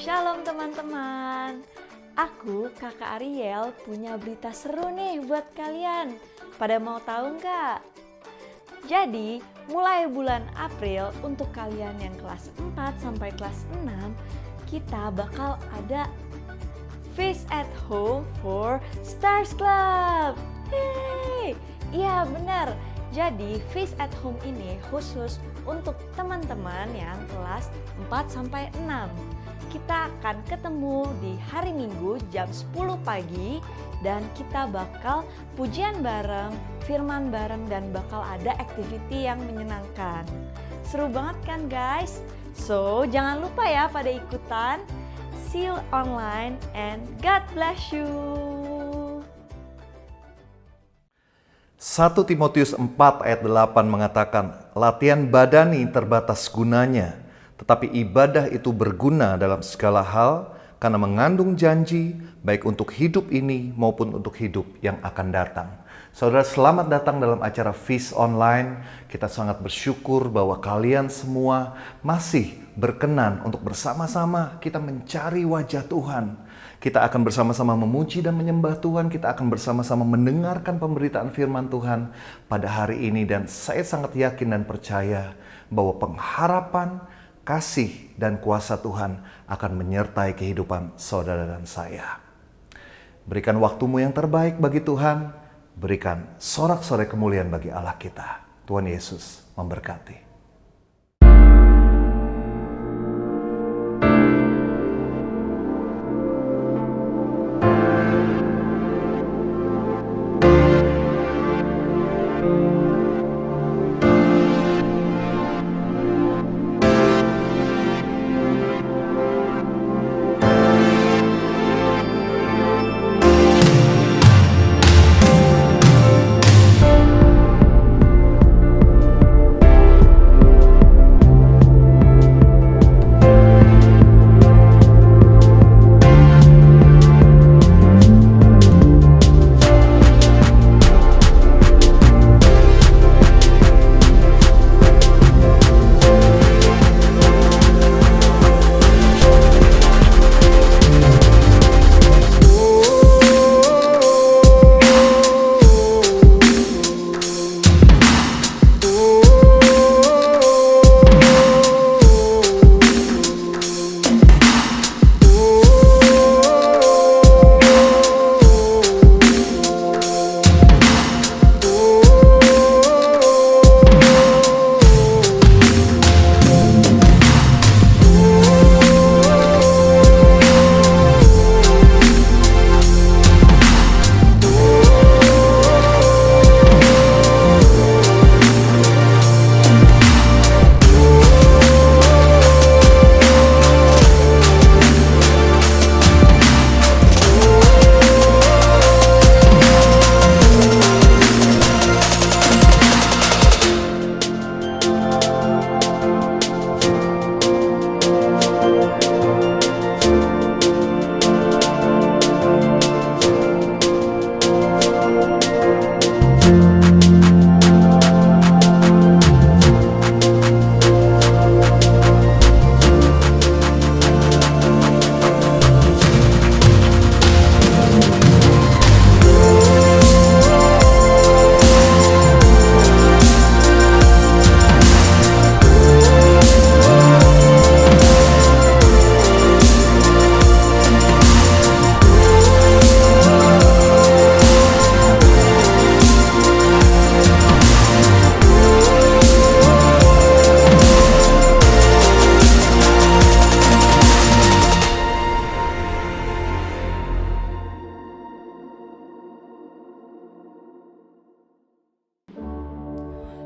Shalom teman-teman. Aku, Kakak Ariel, punya berita seru nih buat kalian. Pada mau tahu nggak? Jadi, mulai bulan April untuk kalian yang kelas 4 sampai kelas 6, kita bakal ada Feast at Home for Stars Club. Yeay! Iya benar. Jadi, Feast at Home ini khusus untuk teman-teman yang kelas 4 sampai 6. Kita akan ketemu di hari Minggu jam 10 pagi dan kita bakal pujian bareng, firman bareng, dan bakal ada activity yang menyenangkan. Seru banget kan guys? So, jangan lupa ya pada ikutan. See you online and God bless you. 1 Timotius 4 ayat 8 mengatakan, latihan badani terbatas gunanya, tetapi ibadah itu berguna dalam segala hal karena mengandung janji baik untuk hidup ini maupun untuk hidup yang akan datang. Saudara, selamat datang dalam acara Feast Online. Kita sangat bersyukur bahwa kalian semua masih berkenan untuk bersama-sama kita mencari wajah Tuhan. Kita akan bersama-sama memuji dan menyembah Tuhan. Kita akan bersama-sama mendengarkan pemberitaan firman Tuhan pada hari ini. Dan saya sangat yakin dan percaya bahwa pengharapan, kasih, dan kuasa Tuhan akan menyertai kehidupan saudara dan saya. Berikan waktumu yang terbaik bagi Tuhan. Berikan sorak-sorai kemuliaan bagi Allah kita. Tuhan Yesus memberkati.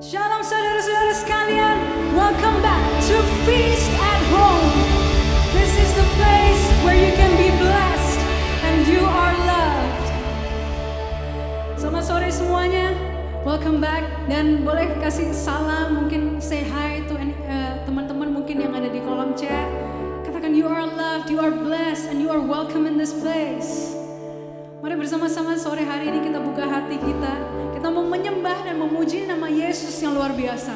Shalom saudara-saudara sekalian, welcome back to Feast at Home. This is the place where you can be blessed and you are loved. Selamat sore semuanya, welcome back, dan boleh kasih salam, mungkin say hi to teman-teman mungkin yang ada di kolom chat. Katakan you are loved, you are blessed, and you are welcome in this place. Mari bersama-sama sore hari ini kita buka hati kita. Kita mau menyembah dan memuji nama Yesus yang luar biasa.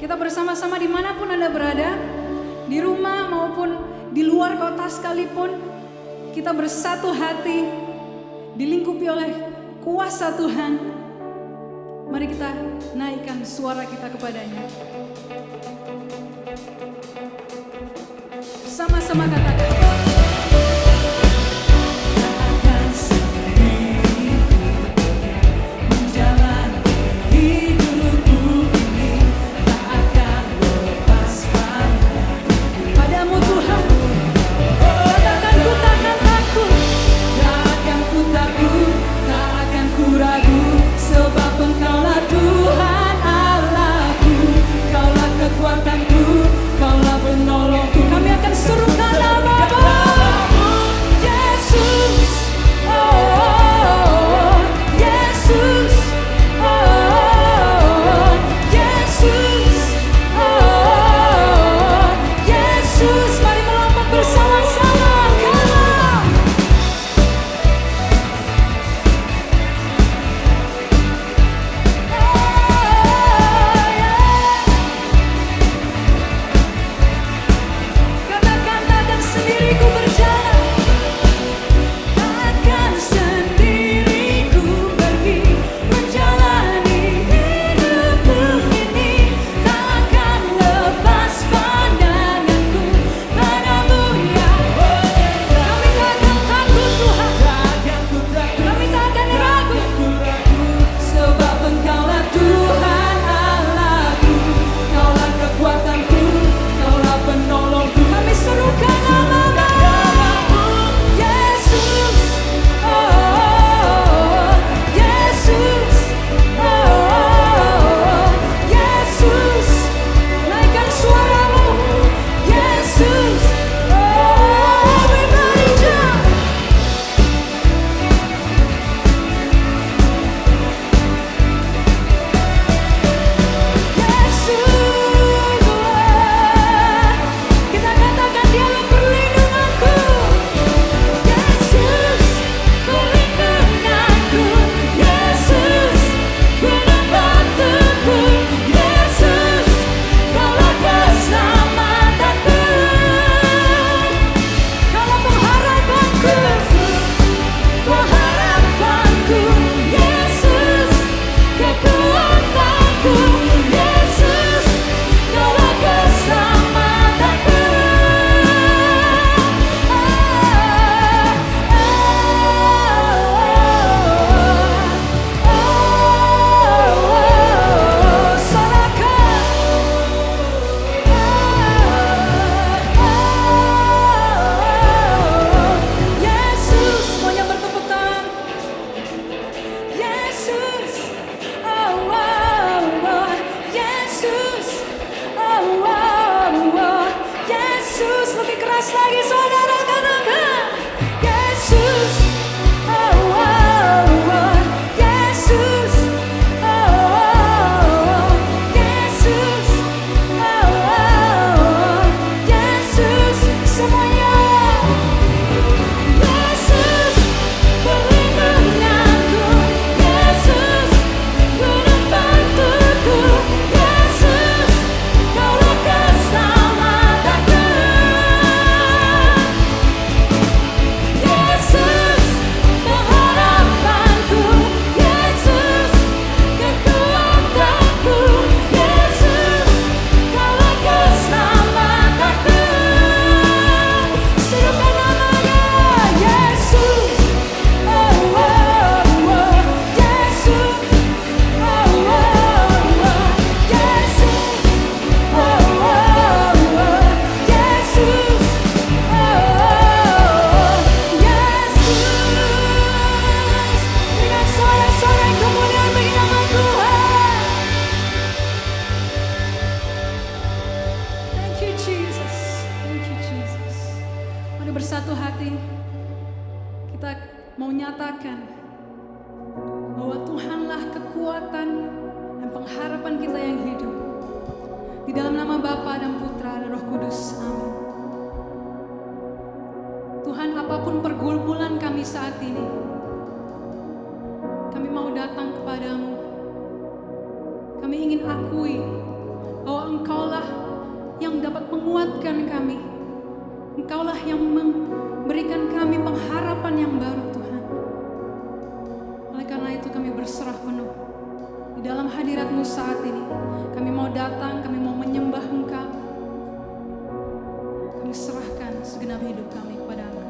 Kita bersama-sama dimanapun Anda berada, di rumah maupun di luar kota sekalipun, kita bersatu hati, dilingkupi oleh kuasa Tuhan. Mari kita naikkan suara kita kepadanya. Sama-sama katakan. Akan sendiriku menjalani hidupku ini, tak akan lepas padamu Tuhan. Katakan ku takkan takut, tak akan ku takut, tak akan ku ragu, sebab Engkaulah Tuhan Allahku, Kaulah kekuatanku, Kaulah penolongku. Kami akan serukan nama-Mu, Yesus. Oh, Yesus. Oh, Yesus. Oh, Yesus. Mari melompat bersama-sama. Katakan takkan sendiriku berjalan, takkan sendiriku pergi, menjalani hidupku ini, takkan lepas pandanganku padamu ya. Kami takkan takut Tuhan, kami takkan ragu, sebab Engkaulah Tuhan Allahku, Kaulah kekuatanku, Kaulah penolongku. Kami serukan nama-Mu, Yesus. Oh, Yesus. Oh, Yesus. Naikkan suaramu, Yesus. Oh, everybody jump. Yesus, kita katakan Dialah perlindunganku. Yesus, perlindunganku. Yesus, gunung batuku. Yesus, Kaulah keselamatanku. Kaulah pengharapanku, pengharapanku. Yesus, kekuatanku. Yesus, Kaulah keselamatanku. Yesus, semuanya bertepuk tangan. Yesus, oh, oh, oh. Yesus, oh, oh, oh. Yesus, lebih keras lagi saudara katakan. Yesus, oh, oh, oh. Yesus, oh, oh, oh. Yesus, oh, oh, oh. Yesus, semuanya. Yesus, perlindunganku. Yesus, gunung batuku. Yesus, Kaulah keselamatanku. Yesus, pengharapanku. Yesus, kekuatanku. Yesus, Kaulah keselamatanku. Serukan namanya, Yesus. Oh, oh, oh. Yesus. Oh, oh, oh. Yesus. Oh, oh, oh. Yesus. Oh, oh, Yesus. Dengan sorak-sorai yang kemuliaan bagi nama Tuhan. Thank you Jesus. Thank you Jesus. Mari bersatu hati. Kita mau nyatakan bahwa Tuhanlah kekuatan dan pengharapan kita yang hidup. Di dalam nama Bapa dan Putra dan Roh Kudus. Amin. Tuhan, apapun pergumulan kami saat ini, kami mau datang kepadamu. Kami ingin akui bahwa Engkaulah yang dapat menguatkan kami, Engkaulah yang memberikan kami pengharapan yang baru Tuhan. Oleh karena itu kami berserah penuh di dalam hadirat-Mu saat ini. Kami mau datang, kami mau menyembah Engkau. Kami serahkan segenap hidup kami kepada Engkau.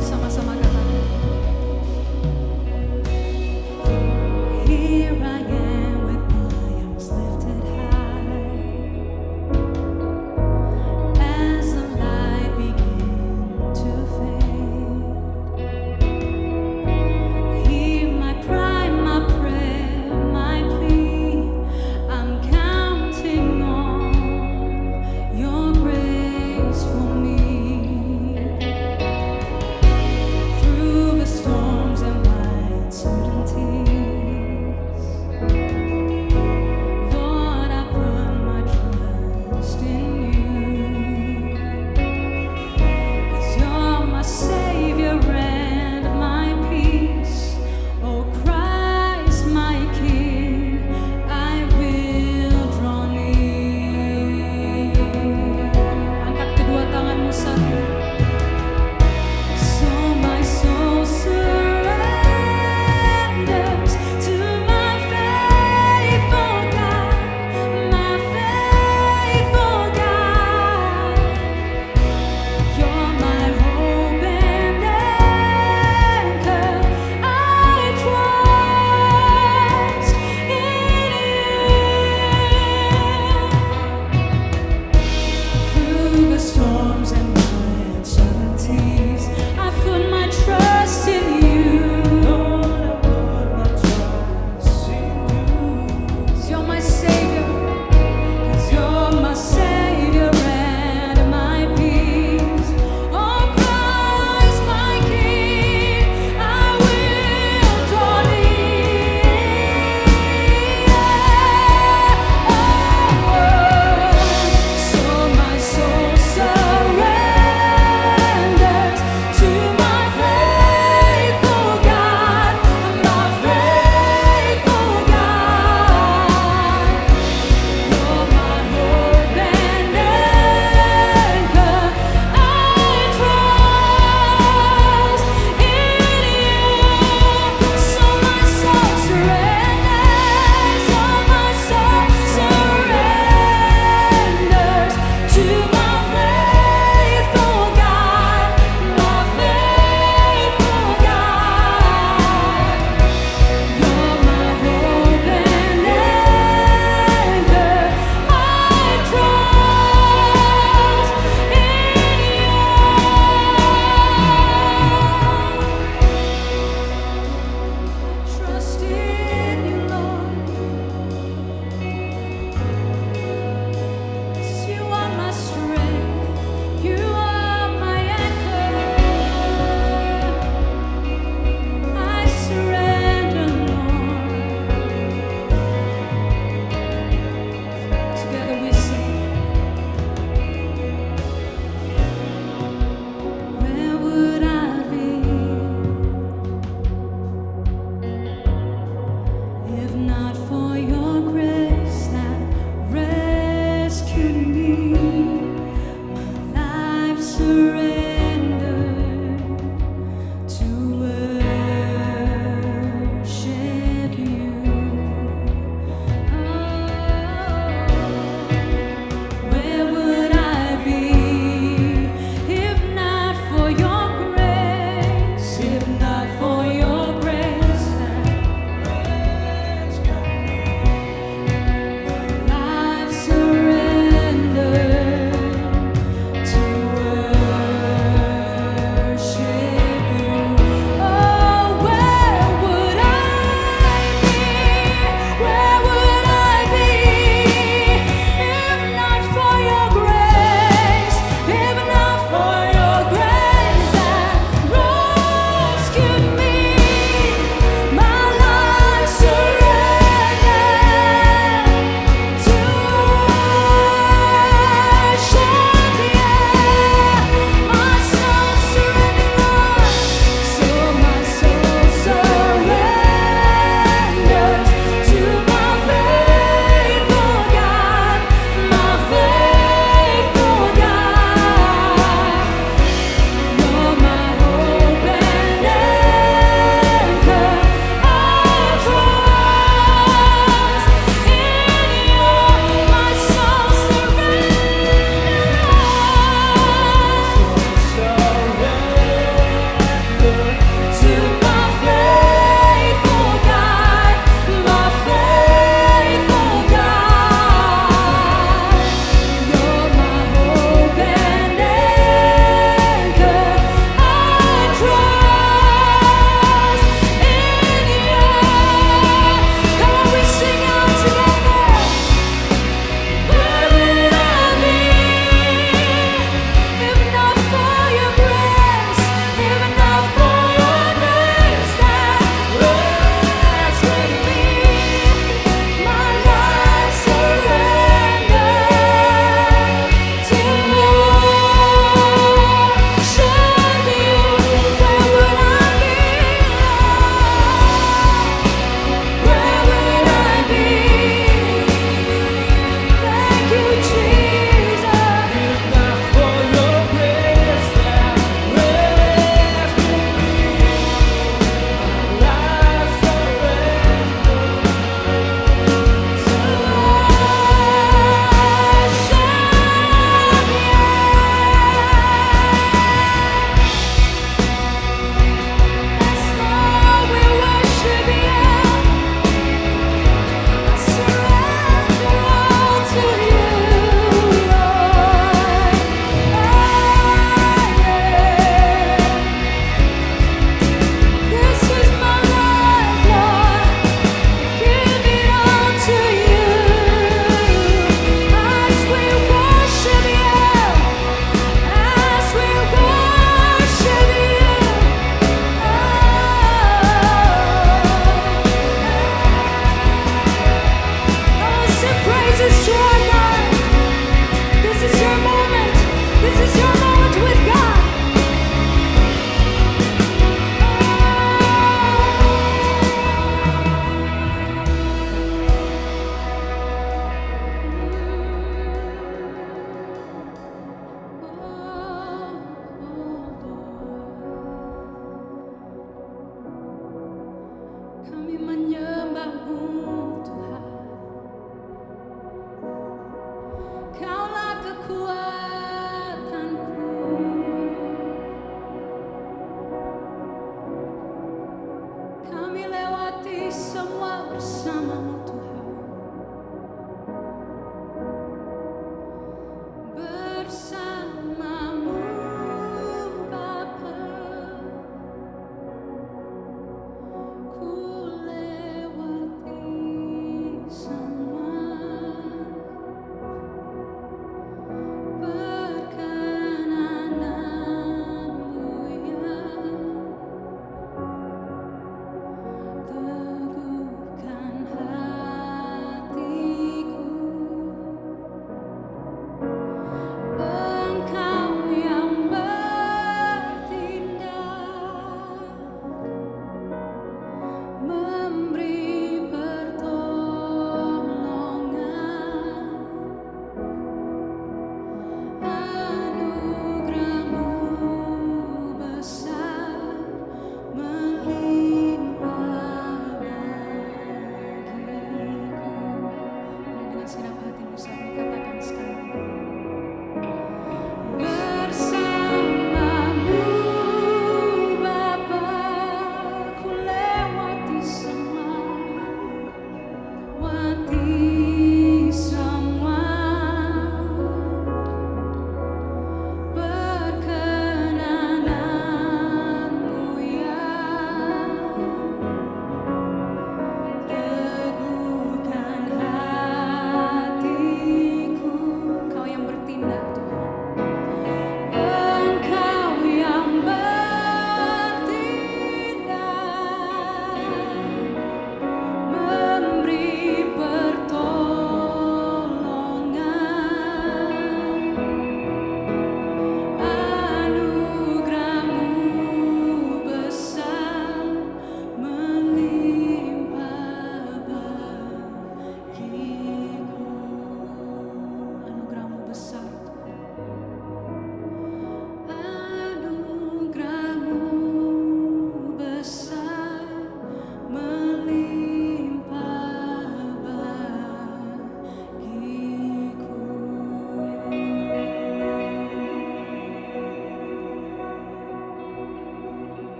Sama-sama katakan. Here I am with my arms lifted high, as the light begins to fade. Hear my cry, my prayer, my plea. I'm counting on Your grace for me. Through the storms and my uncertainties, Lord, I put my trust in You. 'Cause You're my Savior and my peace. Oh Christ, my King, I will draw near. Angkat kedua tanganmu saat ini. So my soul surrenders to my faithful God, my faithful God. You're my hope and anchor. I trust in You. Through the storms and my uncertainties, I put my trust in You. Lord, I put my trust in You. 'Cause You're my Savior, 'cause You're my Savior and my peace. Oh Christ, my King, I will draw near. So my soul surrenders to my faithful God, my faithful God. You're my hope and anchor. I trust in You. So my soul surrenders. So my soul surrenders to my faithful God, my faithful God. You're my hope and anchor. I trust in You. Trust in You, Lord. 'Cause You are my strength, You are my anchor. I surrender, Lord. Together we sing. Where would I be if not for Your grace that rescued me? My life surrendered to worship You. Where would I be if not for Your grace? If not for Your grace that rescued me. My life surrendered to worship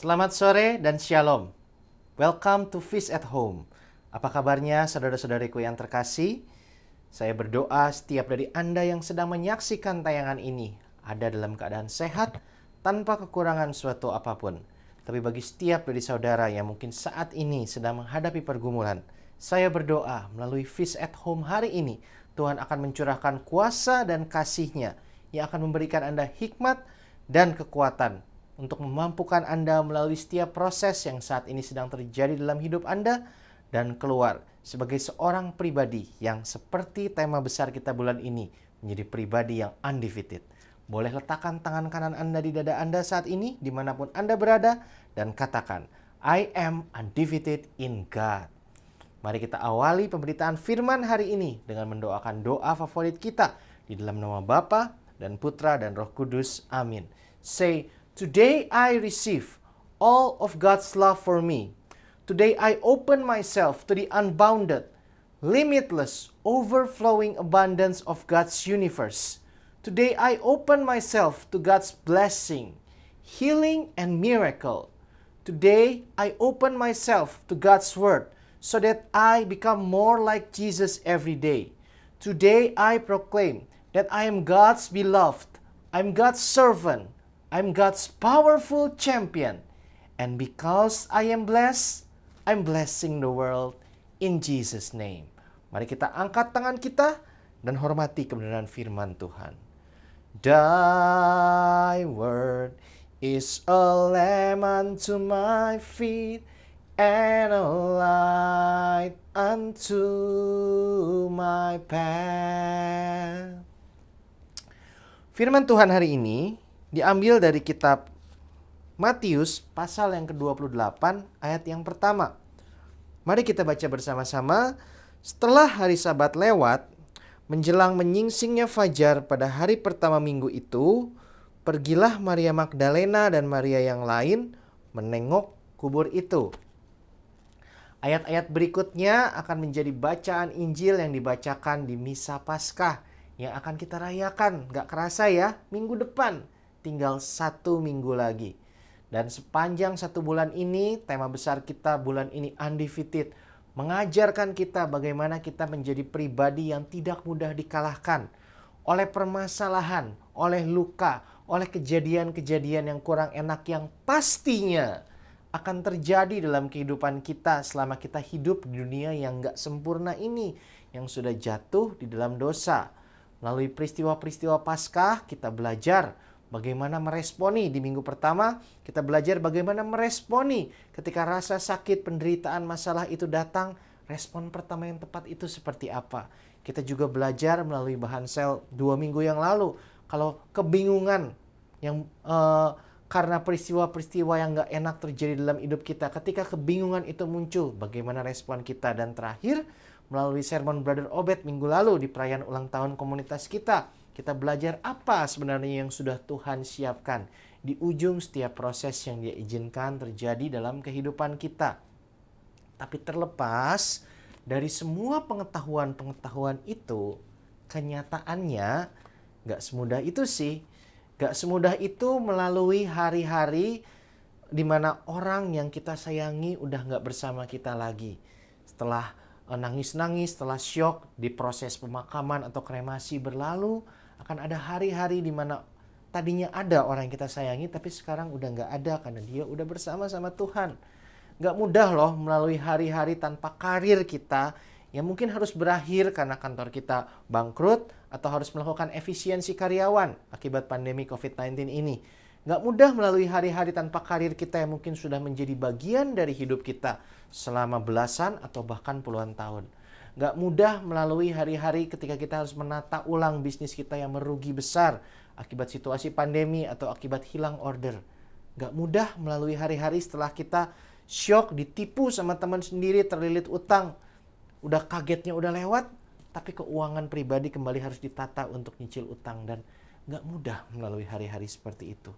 Selamat sore dan shalom. Welcome to Feast at Home. Apa kabarnya saudara-saudariku yang terkasih? Saya berdoa setiap dari Anda yang sedang menyaksikan tayangan ini ada dalam keadaan sehat tanpa kekurangan suatu apapun. Tapi bagi setiap dari saudara yang mungkin saat ini sedang menghadapi pergumulan, saya berdoa melalui Feast at Home hari ini, Tuhan akan mencurahkan kuasa dan kasih-Nya yang akan memberikan Anda hikmat dan kekuatan untuk memampukan Anda melalui setiap proses yang saat ini sedang terjadi dalam hidup Anda dan keluar sebagai seorang pribadi yang seperti tema besar kita bulan ini, menjadi pribadi yang undefeated. Boleh letakkan tangan kanan Anda di dada Anda saat ini, dimanapun Anda berada, dan katakan, I am undefeated in God. Mari kita awali pemberitaan firman hari ini dengan mendoakan doa favorit kita di dalam nama Bapa dan Putra dan Roh Kudus. Amin. Say, today I receive all of God's love for me. Today I open myself to the unbounded, limitless, overflowing abundance of God's universe. Today I open myself to God's blessing, healing, and miracle. Today I open myself to God's word so that I become more like Jesus every day. Today I proclaim that I am God's beloved, I'm God's servant, I'm God's powerful champion. And because I am blessed, I'm blessing the world in Jesus' name. Mari kita angkat tangan kita dan hormati kebenaran firman Tuhan. Thy word is a lamp unto my feet and a light unto my path. Firman Tuhan hari ini diambil dari kitab Matius pasal yang ke-28 ayat yang pertama. Mari kita baca bersama-sama. Setelah hari Sabat lewat, menjelang menyingsingnya fajar pada hari pertama minggu itu, pergilah Maria Magdalena dan Maria yang lain menengok kubur itu. Ayat-ayat berikutnya akan menjadi bacaan Injil yang dibacakan di Misa Paskah yang akan kita rayakan. Gak kerasa ya, minggu depan. Tinggal 1 minggu lagi. Dan sepanjang 1 bulan ini, tema besar kita bulan ini undefeated. Mengajarkan kita bagaimana kita menjadi pribadi yang tidak mudah dikalahkan oleh permasalahan, oleh luka, oleh kejadian-kejadian yang kurang enak yang pastinya akan terjadi dalam kehidupan kita selama kita hidup di dunia yang gak sempurna ini, yang sudah jatuh di dalam dosa. Melalui peristiwa-peristiwa Paskah kita belajar bagaimana meresponi. Di minggu pertama kita belajar bagaimana meresponi ketika rasa sakit, penderitaan, masalah itu datang. Respon pertama yang tepat itu seperti apa? Kita juga belajar melalui bahan sel 2 minggu yang lalu. Kalau kebingungan yang karena peristiwa-peristiwa yang gak enak terjadi dalam hidup kita, ketika kebingungan itu muncul, bagaimana respon kita? Dan terakhir melalui sermon Brother Obed minggu lalu di perayaan ulang tahun komunitas kita, kita belajar apa sebenarnya yang sudah Tuhan siapkan di ujung setiap proses yang Dia izinkan terjadi dalam kehidupan kita. Tapi terlepas dari semua pengetahuan-pengetahuan itu, kenyataannya gak semudah itu sih. Gak semudah itu melalui hari-hari di mana orang yang kita sayangi udah gak bersama kita lagi. Setelah nangis-nangis, setelah syok di proses pemakaman atau kremasi berlalu, akan ada hari-hari di mana tadinya ada orang yang kita sayangi, tapi sekarang udah gak ada karena dia udah bersama-sama Tuhan. Gak mudah loh melalui hari-hari tanpa karir kita yang mungkin harus berakhir karena kantor kita bangkrut atau harus melakukan efisiensi karyawan akibat pandemi COVID-19 ini. Gak mudah melalui hari-hari tanpa karir kita yang mungkin sudah menjadi bagian dari hidup kita selama belasan atau bahkan puluhan tahun. Gak mudah melalui hari-hari ketika kita harus menata ulang bisnis kita yang merugi besar akibat situasi pandemi atau akibat hilang order. Gak mudah melalui hari-hari setelah kita syok, ditipu sama teman sendiri, terlilit utang. Udah kagetnya udah lewat, tapi keuangan pribadi kembali harus ditata untuk nyicil utang. Dan gak mudah melalui hari-hari seperti itu.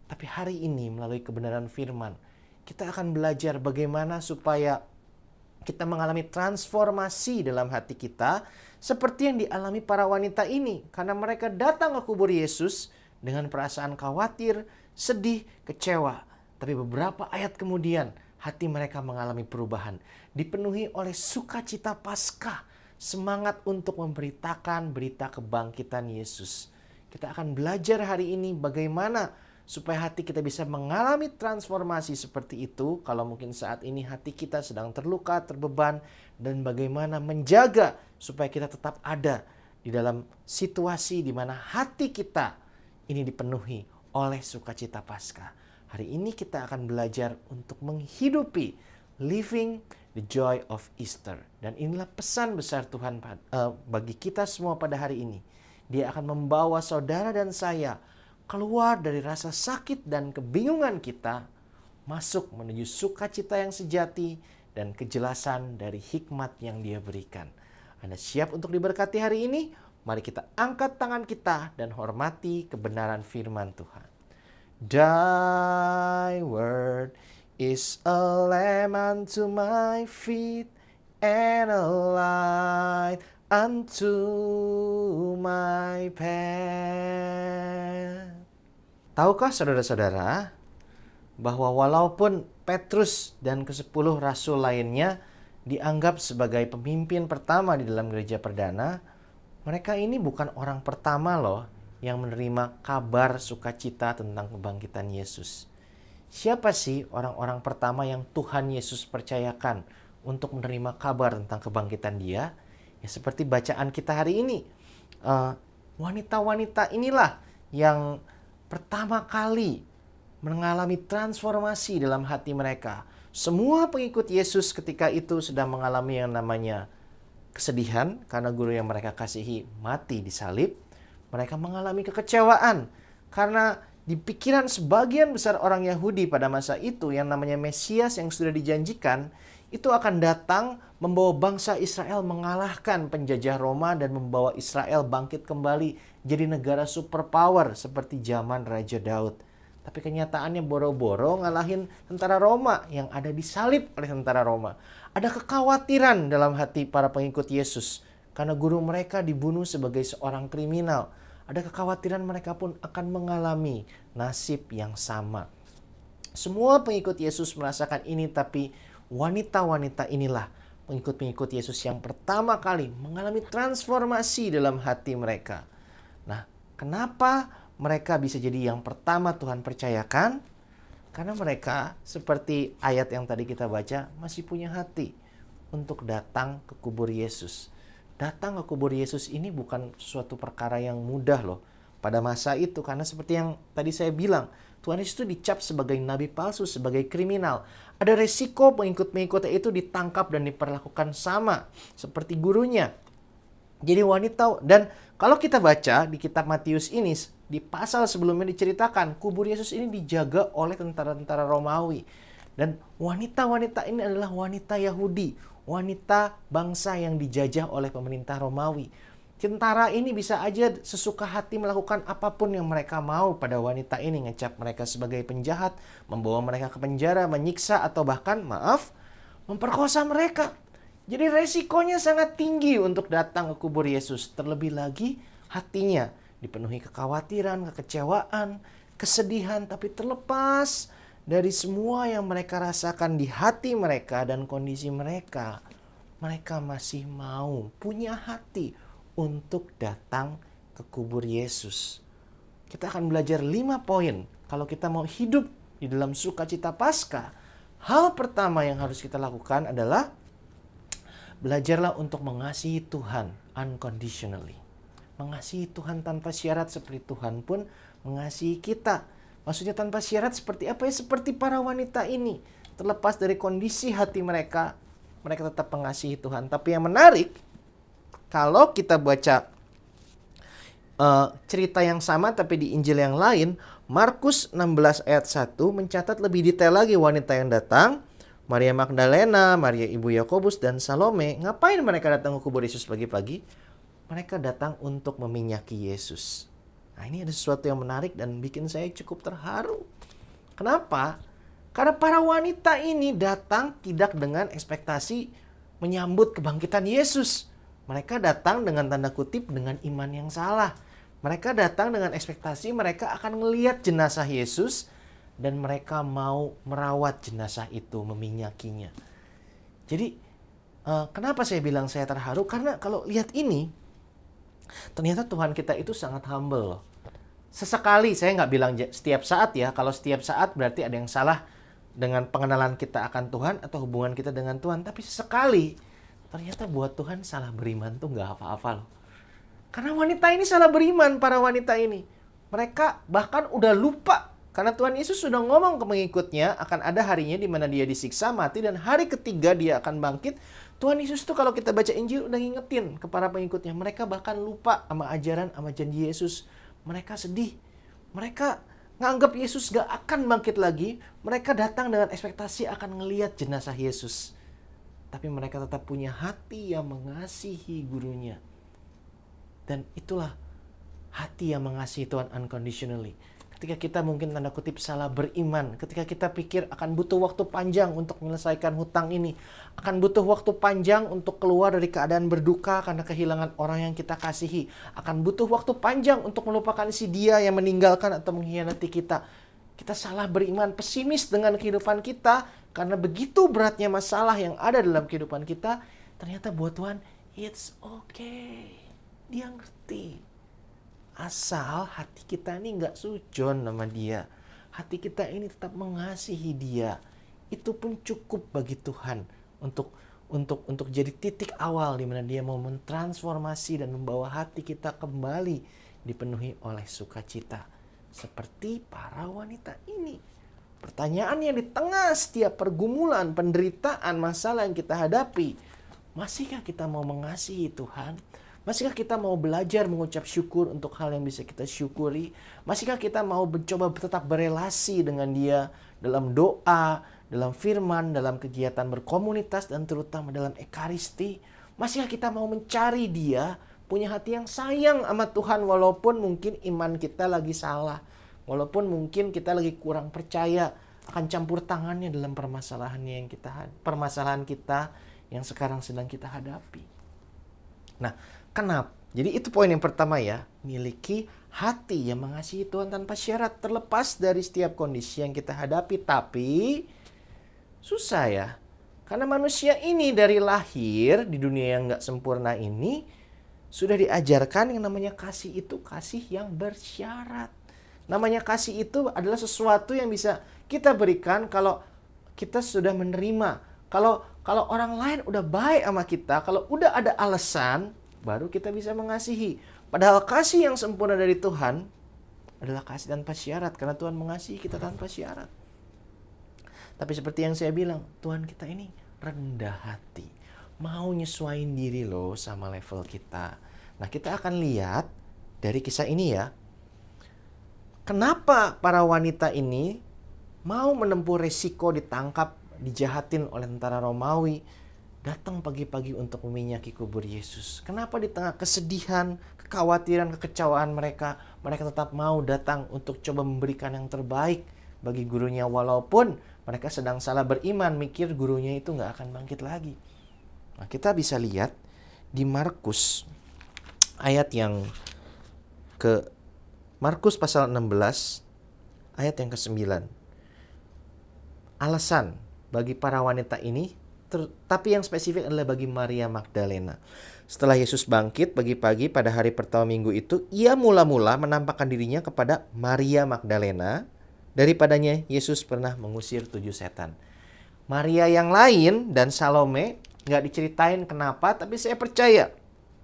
Tapi hari ini melalui kebenaran firman, kita akan belajar bagaimana supaya kita mengalami transformasi dalam hati kita seperti yang dialami para wanita ini. Karena mereka datang ke kubur Yesus dengan perasaan khawatir, sedih, kecewa. Tapi beberapa ayat kemudian hati mereka mengalami perubahan. Dipenuhi oleh sukacita Paskah. Semangat untuk memberitakan berita kebangkitan Yesus. Kita akan belajar hari ini bagaimana supaya hati kita bisa mengalami transformasi seperti itu. Kalau mungkin saat ini hati kita sedang terluka, terbeban. Dan bagaimana menjaga supaya kita tetap ada di dalam situasi di mana hati kita ini dipenuhi oleh sukacita Paskah. Hari ini kita akan belajar untuk menghidupi living the joy of Easter. Dan inilah pesan besar Tuhan bagi kita semua pada hari ini. Dia akan membawa saudara dan saya keluar dari rasa sakit dan kebingungan kita, masuk menuju sukacita yang sejati dan kejelasan dari hikmat yang Dia berikan. Anda siap untuk diberkati hari ini? Mari kita angkat tangan kita dan hormati kebenaran firman Tuhan. Thy word is a lamp unto my feet and a light unto my path. Tahukah saudara-saudara bahwa walaupun Petrus dan ke-10 rasul lainnya dianggap sebagai pemimpin pertama di dalam gereja perdana, mereka ini bukan orang pertama loh yang menerima kabar sukacita tentang kebangkitan Yesus. Siapa sih orang-orang pertama yang Tuhan Yesus percayakan untuk menerima kabar tentang kebangkitan Dia? Ya seperti bacaan kita hari ini. Wanita-wanita inilah yang pertama kali mengalami transformasi dalam hati mereka. Semua pengikut Yesus ketika itu sedang mengalami yang namanya kesedihan karena guru yang mereka kasihi mati disalib. Mereka mengalami kekecewaan karena di pikiran sebagian besar orang Yahudi pada masa itu yang namanya Mesias yang sudah dijanjikan itu akan datang membawa bangsa Israel mengalahkan penjajah Roma dan membawa Israel bangkit kembali jadi negara superpower seperti zaman Raja Daud. Tapi kenyataannya boro-boro ngalahin tentara Roma yang ada disalib oleh tentara Roma. Ada kekhawatiran dalam hati para pengikut Yesus karena guru mereka dibunuh sebagai seorang kriminal. Ada kekhawatiran mereka pun akan mengalami nasib yang sama. Semua pengikut Yesus merasakan ini, tapi wanita-wanita inilah pengikut-pengikut Yesus yang pertama kali mengalami transformasi dalam hati mereka. Nah, kenapa mereka bisa jadi yang pertama Tuhan percayakan? Karena mereka seperti ayat yang tadi kita baca masih punya hati untuk datang ke kubur Yesus. Datang ke kubur Yesus ini bukan suatu perkara yang mudah loh pada masa itu. Karena seperti yang tadi saya bilang, Tuhan Yesus itu dicap sebagai nabi palsu, sebagai kriminal. Ada resiko pengikut-pengikutnya itu ditangkap dan diperlakukan sama seperti gurunya. Jadi wanita, dan kalau kita baca di kitab Matius ini, di pasal sebelumnya diceritakan kubur Yesus ini dijaga oleh tentara-tentara Romawi. Dan wanita-wanita ini adalah wanita Yahudi, wanita bangsa yang dijajah oleh pemerintah Romawi. Tentara ini bisa aja sesuka hati melakukan apapun yang mereka mau pada wanita ini, ngecap mereka sebagai penjahat, membawa mereka ke penjara, menyiksa, atau bahkan, memperkosa mereka. Jadi resikonya sangat tinggi untuk datang ke kubur Yesus. Terlebih lagi hatinya dipenuhi kekhawatiran, kekecewaan, kesedihan, tapi terlepas dari semua yang mereka rasakan di hati mereka dan kondisi mereka, mereka masih mau punya hati untuk datang ke kubur Yesus. Kita akan belajar 5 poin kalau kita mau hidup di dalam sukacita Paskah. Hal pertama yang harus kita lakukan adalah belajarlah untuk mengasihi Tuhan unconditionally. Mengasihi Tuhan tanpa syarat seperti Tuhan pun mengasihi kita. Maksudnya tanpa syarat seperti apa ya? Seperti para wanita ini. Terlepas dari kondisi hati mereka, mereka tetap mengasihi Tuhan. Tapi yang menarik, kalau kita baca cerita yang sama tapi di Injil yang lain, Markus 16 ayat 1 mencatat lebih detail lagi wanita yang datang. Maria Magdalena, Maria ibu Yakobus, dan Salome. Ngapain mereka datang ke kubur Yesus pagi-pagi? Mereka datang untuk meminyaki Yesus. Nah, ini ada sesuatu yang menarik dan bikin saya cukup terharu. Kenapa? Karena para wanita ini datang tidak dengan ekspektasi menyambut kebangkitan Yesus. Mereka datang dengan tanda kutip dengan iman yang salah. Mereka datang dengan ekspektasi mereka akan melihat jenazah Yesus dan mereka mau merawat jenazah itu, meminyakinya. Jadi kenapa saya bilang saya terharu? Karena kalau lihat ini, ternyata Tuhan kita itu sangat humble loh. Sesekali, saya nggak bilang setiap saat ya. Kalau setiap saat berarti ada yang salah dengan pengenalan kita akan Tuhan atau hubungan kita dengan Tuhan. Tapi sesekali, ternyata buat Tuhan salah beriman tuh nggak apa-apa loh. Karena wanita ini salah beriman, para wanita ini. Mereka bahkan udah lupa. Karena Tuhan Yesus sudah ngomong ke pengikutnya akan ada harinya di mana dia disiksa, mati, dan hari ketiga dia akan bangkit. Tuhan Yesus tuh kalau kita baca Injil udah ngingetin ke para pengikutnya. Mereka bahkan lupa sama ajaran, sama janji Yesus. Mereka sedih. Mereka nganggap Yesus gak akan bangkit lagi. Mereka datang dengan ekspektasi akan ngelihat jenazah Yesus. Tapi mereka tetap punya hati yang mengasihi gurunya. Dan itulah hati yang mengasihi Tuhan unconditionally. Ketika kita mungkin tanda kutip salah beriman, ketika kita pikir akan butuh waktu panjang untuk menyelesaikan hutang ini, akan butuh waktu panjang untuk keluar dari keadaan berduka karena kehilangan orang yang kita kasihi, akan butuh waktu panjang untuk melupakan si dia yang meninggalkan atau mengkhianati kita. Kita salah beriman, pesimis dengan kehidupan kita karena begitu beratnya masalah yang ada dalam kehidupan kita. Ternyata buat Tuhan, it's okay. Dia ngerti. Asal hati kita ini nggak sujon sama dia. Hati kita ini tetap mengasihi dia. Itu pun cukup bagi Tuhan untuk jadi titik awal di mana dia mau mentransformasi dan membawa hati kita kembali dipenuhi oleh sukacita. Seperti para wanita ini. Pertanyaannya di tengah setiap pergumulan, penderitaan, masalah yang kita hadapi, masihkah kita mau mengasihi Tuhan? Masihkah kita mau belajar mengucap syukur untuk hal yang bisa kita syukuri? Masihkah kita mau mencoba tetap berelasi dengan dia dalam doa, dalam firman, dalam kegiatan berkomunitas, dan terutama dalam ekaristi? Masihkah kita mau mencari dia, punya hati yang sayang sama Tuhan walaupun mungkin iman kita lagi salah, walaupun mungkin kita lagi kurang percaya akan campur tangannya dalam permasalahan kita yang sekarang sedang kita hadapi. Nah, kenapa? Jadi itu poin yang pertama ya, miliki hati yang mengasihi Tuhan tanpa syarat, terlepas dari setiap kondisi yang kita hadapi. Tapi susah ya, karena manusia ini dari lahir di dunia yang gak sempurna ini sudah diajarkan yang namanya kasih itu kasih yang bersyarat. Namanya kasih itu adalah sesuatu yang bisa kita berikan kalau kita sudah menerima. Kalau orang lain udah baik sama kita, kalau udah ada alasan, baru kita bisa mengasihi. Padahal kasih yang sempurna dari Tuhan adalah kasih tanpa syarat, karena Tuhan mengasihi kita tanpa syarat. Tapi seperti yang saya bilang, Tuhan kita ini rendah hati, mau nyesuaiin diri loh sama level kita. Nah, kita akan lihat dari kisah ini ya, kenapa para wanita ini mau menempuh resiko ditangkap, dijahatin oleh tentara Romawi, datang pagi-pagi untuk meminyaki kubur Yesus. Kenapa di tengah kesedihan, kekhawatiran, kekecewaan mereka tetap mau datang untuk coba memberikan yang terbaik bagi gurunya, walaupun mereka sedang salah beriman, mikir gurunya itu nggak akan bangkit lagi. Nah, kita bisa lihat di Markus ayat yang Markus pasal 16 ayat yang ke-9. Alasan bagi para wanita ini, tapi yang spesifik adalah bagi Maria Magdalena. Setelah Yesus bangkit pagi-pagi pada hari pertama minggu itu, ia mula-mula menampakkan dirinya kepada Maria Magdalena. Daripadanya Yesus pernah mengusir 7 setan. Maria yang lain dan Salome nggak diceritain kenapa, tapi saya percaya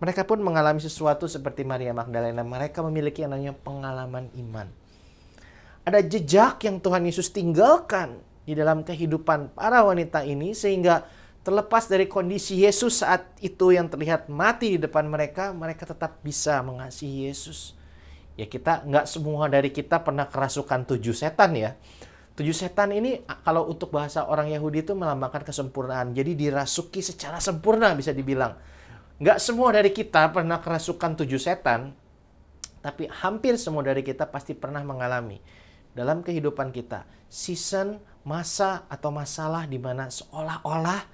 mereka pun mengalami sesuatu seperti Maria Magdalena. Mereka memiliki yang namanya pengalaman iman. Ada jejak yang Tuhan Yesus tinggalkan di dalam kehidupan para wanita ini, sehingga terlepas dari kondisi Yesus saat itu yang terlihat mati di depan mereka, mereka tetap bisa mengasihi Yesus. Ya, nggak semua dari kita pernah kerasukan 7 setan ya. 7 setan ini kalau untuk bahasa orang Yahudi itu melambangkan kesempurnaan. Jadi dirasuki secara sempurna bisa dibilang. Nggak semua dari kita pernah kerasukan 7 setan, tapi hampir semua dari kita pasti pernah mengalami dalam kehidupan kita season, masa atau masalah di mana seolah-olah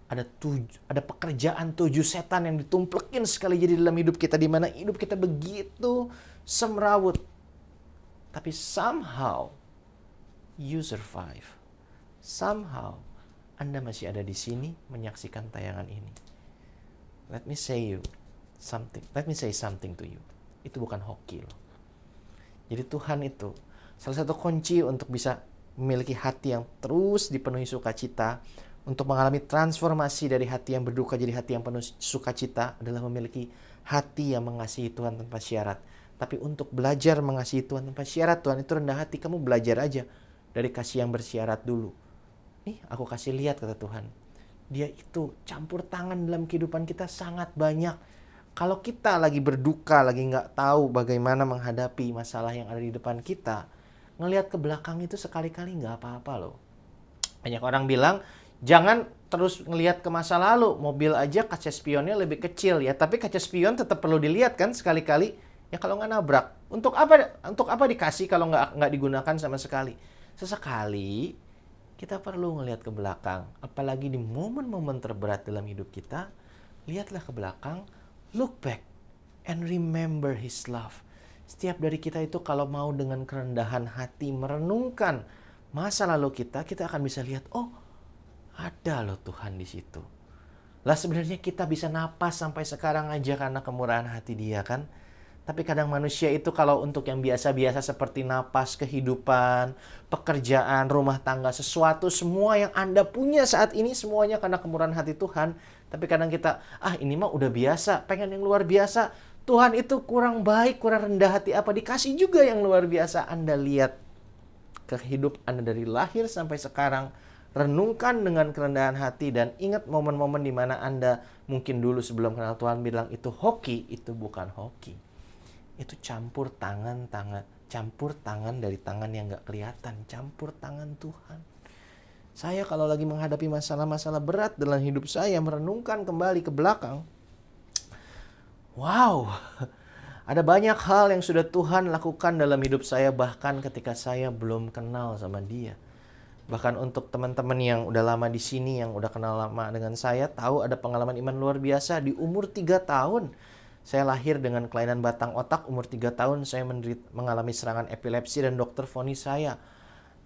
ada pekerjaan 7 setan yang ditumplekin sekali jadi dalam hidup kita, di mana hidup kita begitu semrawut. Tapi somehow you survive. Somehow, Anda masih ada di sini menyaksikan tayangan ini. Let me say something to you. Itu bukan hoki loh. Jadi Tuhan itu salah satu kunci untuk bisa memiliki hati yang terus dipenuhi sukacita, untuk mengalami transformasi dari hati yang berduka jadi hati yang penuh sukacita adalah memiliki hati yang mengasihi Tuhan tanpa syarat. Tapi untuk belajar mengasihi Tuhan tanpa syarat, Tuhan itu rendah hati, kamu belajar aja dari kasih yang bersyarat dulu. Nih, aku kasih lihat, kata Tuhan. Dia itu campur tangan dalam kehidupan kita sangat banyak. Kalau kita lagi berduka, lagi nggak tahu bagaimana menghadapi masalah yang ada di depan kita, ngelihat ke belakang itu sekali-kali nggak apa-apa loh. Banyak orang bilang, jangan terus ngelihat ke masa lalu. Mobil aja kaca spionnya lebih kecil ya, tapi kaca spion tetap perlu dilihat kan sekali-kali. Ya kalau nggak nabrak. Untuk apa dikasih kalau nggak digunakan sama sekali? Sesekali kita perlu ngelihat ke belakang. Apalagi di momen-momen terberat dalam hidup kita, lihatlah ke belakang, look back and remember His love. Setiap dari kita itu kalau mau dengan kerendahan hati merenungkan masa lalu kita akan bisa lihat, oh ada loh Tuhan di situ. Lah sebenarnya kita bisa napas sampai sekarang aja karena kemurahan hati Dia kan. Tapi kadang manusia itu kalau untuk yang biasa-biasa seperti napas, kehidupan, pekerjaan, rumah tangga, sesuatu, semua yang Anda punya saat ini semuanya karena kemurahan hati Tuhan. Tapi kadang kita, ini mah udah biasa, pengen yang luar biasa. Tuhan itu kurang baik, kurang rendah hati apa, dikasih juga yang luar biasa. Anda lihat ke hidup Anda dari lahir sampai sekarang, renungkan dengan kerendahan hati dan ingat momen-momen di mana Anda mungkin dulu sebelum kenal Tuhan bilang itu hoki, itu bukan hoki. Itu campur tangan dari tangan yang gak kelihatan, campur tangan Tuhan. Saya kalau lagi menghadapi masalah-masalah berat dalam hidup saya, merenungkan kembali ke belakang, wow, ada banyak hal yang sudah Tuhan lakukan dalam hidup saya bahkan ketika saya belum kenal sama Dia. Bahkan untuk teman-teman yang udah lama di sini, yang udah kenal lama dengan saya, tahu ada pengalaman iman luar biasa. Di umur 3 tahun, saya lahir dengan kelainan batang otak. Umur 3 tahun, saya mengalami serangan epilepsi dan dokter vonis saya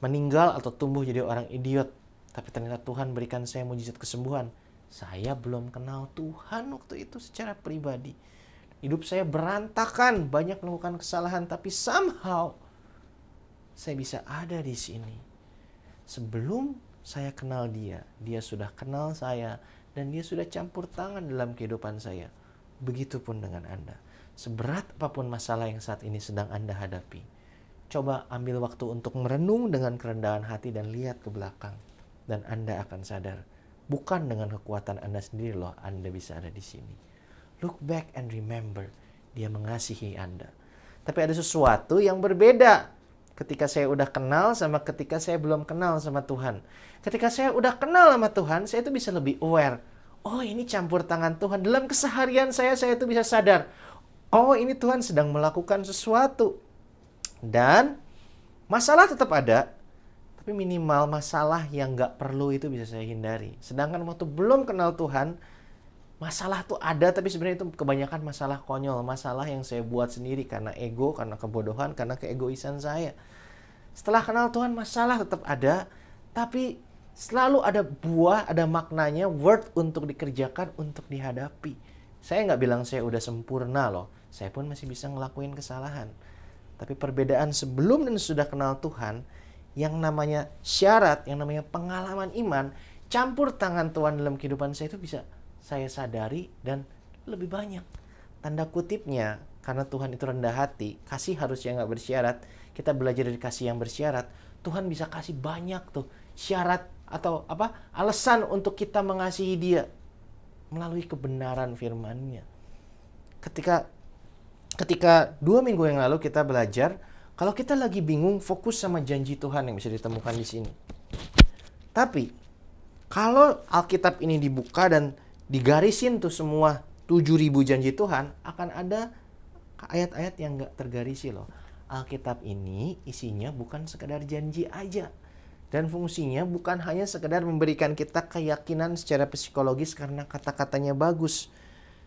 meninggal atau tumbuh jadi orang idiot. Tapi ternyata Tuhan berikan saya mujizat kesembuhan. Saya belum kenal Tuhan waktu itu secara pribadi. Hidup saya berantakan, banyak melakukan kesalahan, tapi somehow saya bisa ada di sini. Sebelum saya kenal Dia, Dia sudah kenal saya, dan Dia sudah campur tangan dalam kehidupan saya. Begitupun dengan Anda. Seberat apapun masalah yang saat ini sedang Anda hadapi, coba ambil waktu untuk merenung dengan kerendahan hati dan lihat ke belakang. Dan Anda akan sadar, bukan dengan kekuatan Anda sendiri loh Anda bisa ada di sini. Look back and remember, Dia mengasihi Anda. Tapi ada sesuatu yang berbeda ketika saya udah kenal sama ketika saya belum kenal sama Tuhan. Ketika saya udah kenal sama Tuhan, saya itu bisa lebih aware. Oh, ini campur tangan Tuhan. Dalam keseharian saya itu bisa sadar. Oh, ini Tuhan sedang melakukan sesuatu. Dan masalah tetap ada, tapi minimal masalah yang gak perlu itu bisa saya hindari. Sedangkan waktu belum kenal Tuhan, masalah tuh ada, tapi sebenarnya itu kebanyakan masalah konyol. Masalah yang saya buat sendiri karena ego, karena kebodohan, karena keegoisan saya. Setelah kenal Tuhan, masalah tetap ada, tapi selalu ada buah, ada maknanya, worth untuk dikerjakan, untuk dihadapi. Saya nggak bilang saya udah sempurna loh. Saya pun masih bisa ngelakuin kesalahan. Tapi perbedaan sebelum dan sudah kenal Tuhan, yang namanya syarat, yang namanya pengalaman iman, campur tangan Tuhan dalam kehidupan saya itu bisa saya sadari dan lebih banyak. Tanda kutipnya, karena Tuhan itu rendah hati, kasih harusnya nggak bersyarat. Kita belajar dari kasih yang bersyarat, Tuhan bisa kasih banyak tuh syarat atau alasan untuk kita mengasihi Dia melalui kebenaran firman-Nya. Ketika 2 minggu yang lalu kita belajar, kalau kita lagi bingung, fokus sama janji Tuhan yang bisa ditemukan di sini. Tapi kalau Alkitab ini dibuka dan digarisin tuh semua 7.000 janji Tuhan, akan ada ayat-ayat yang gak tergarisi loh. Alkitab ini isinya bukan sekedar janji aja. Dan fungsinya bukan hanya sekedar memberikan kita keyakinan secara psikologis karena kata-katanya bagus.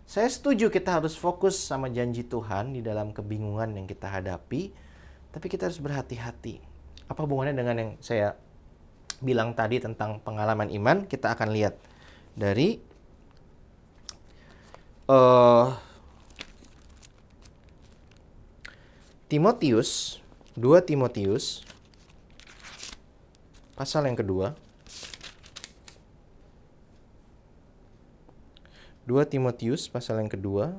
Saya setuju kita harus fokus sama janji Tuhan di dalam kebingungan yang kita hadapi. Tapi kita harus berhati-hati. Apa hubungannya dengan yang saya bilang tadi tentang pengalaman iman? Kita akan lihat dari Timotius, 2 Timotius pasal yang kedua. 2 Timotius pasal yang kedua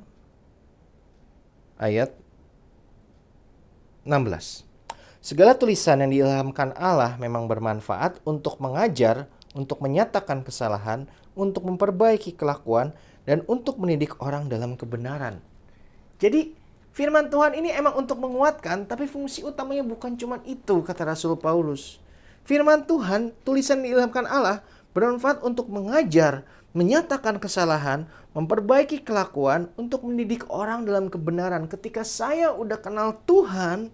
ayat 16. Segala tulisan yang diilhamkan Allah memang bermanfaat untuk mengajar, untuk menyatakan kesalahan, untuk memperbaiki kelakuan, dan untuk mendidik orang dalam kebenaran. Jadi firman Tuhan ini emang untuk menguatkan, tapi fungsi utamanya bukan cuma itu, kata Rasul Paulus. Firman Tuhan, tulisan diilhamkan Allah, bermanfaat untuk mengajar, menyatakan kesalahan, memperbaiki kelakuan, untuk mendidik orang dalam kebenaran. Ketika saya udah kenal Tuhan,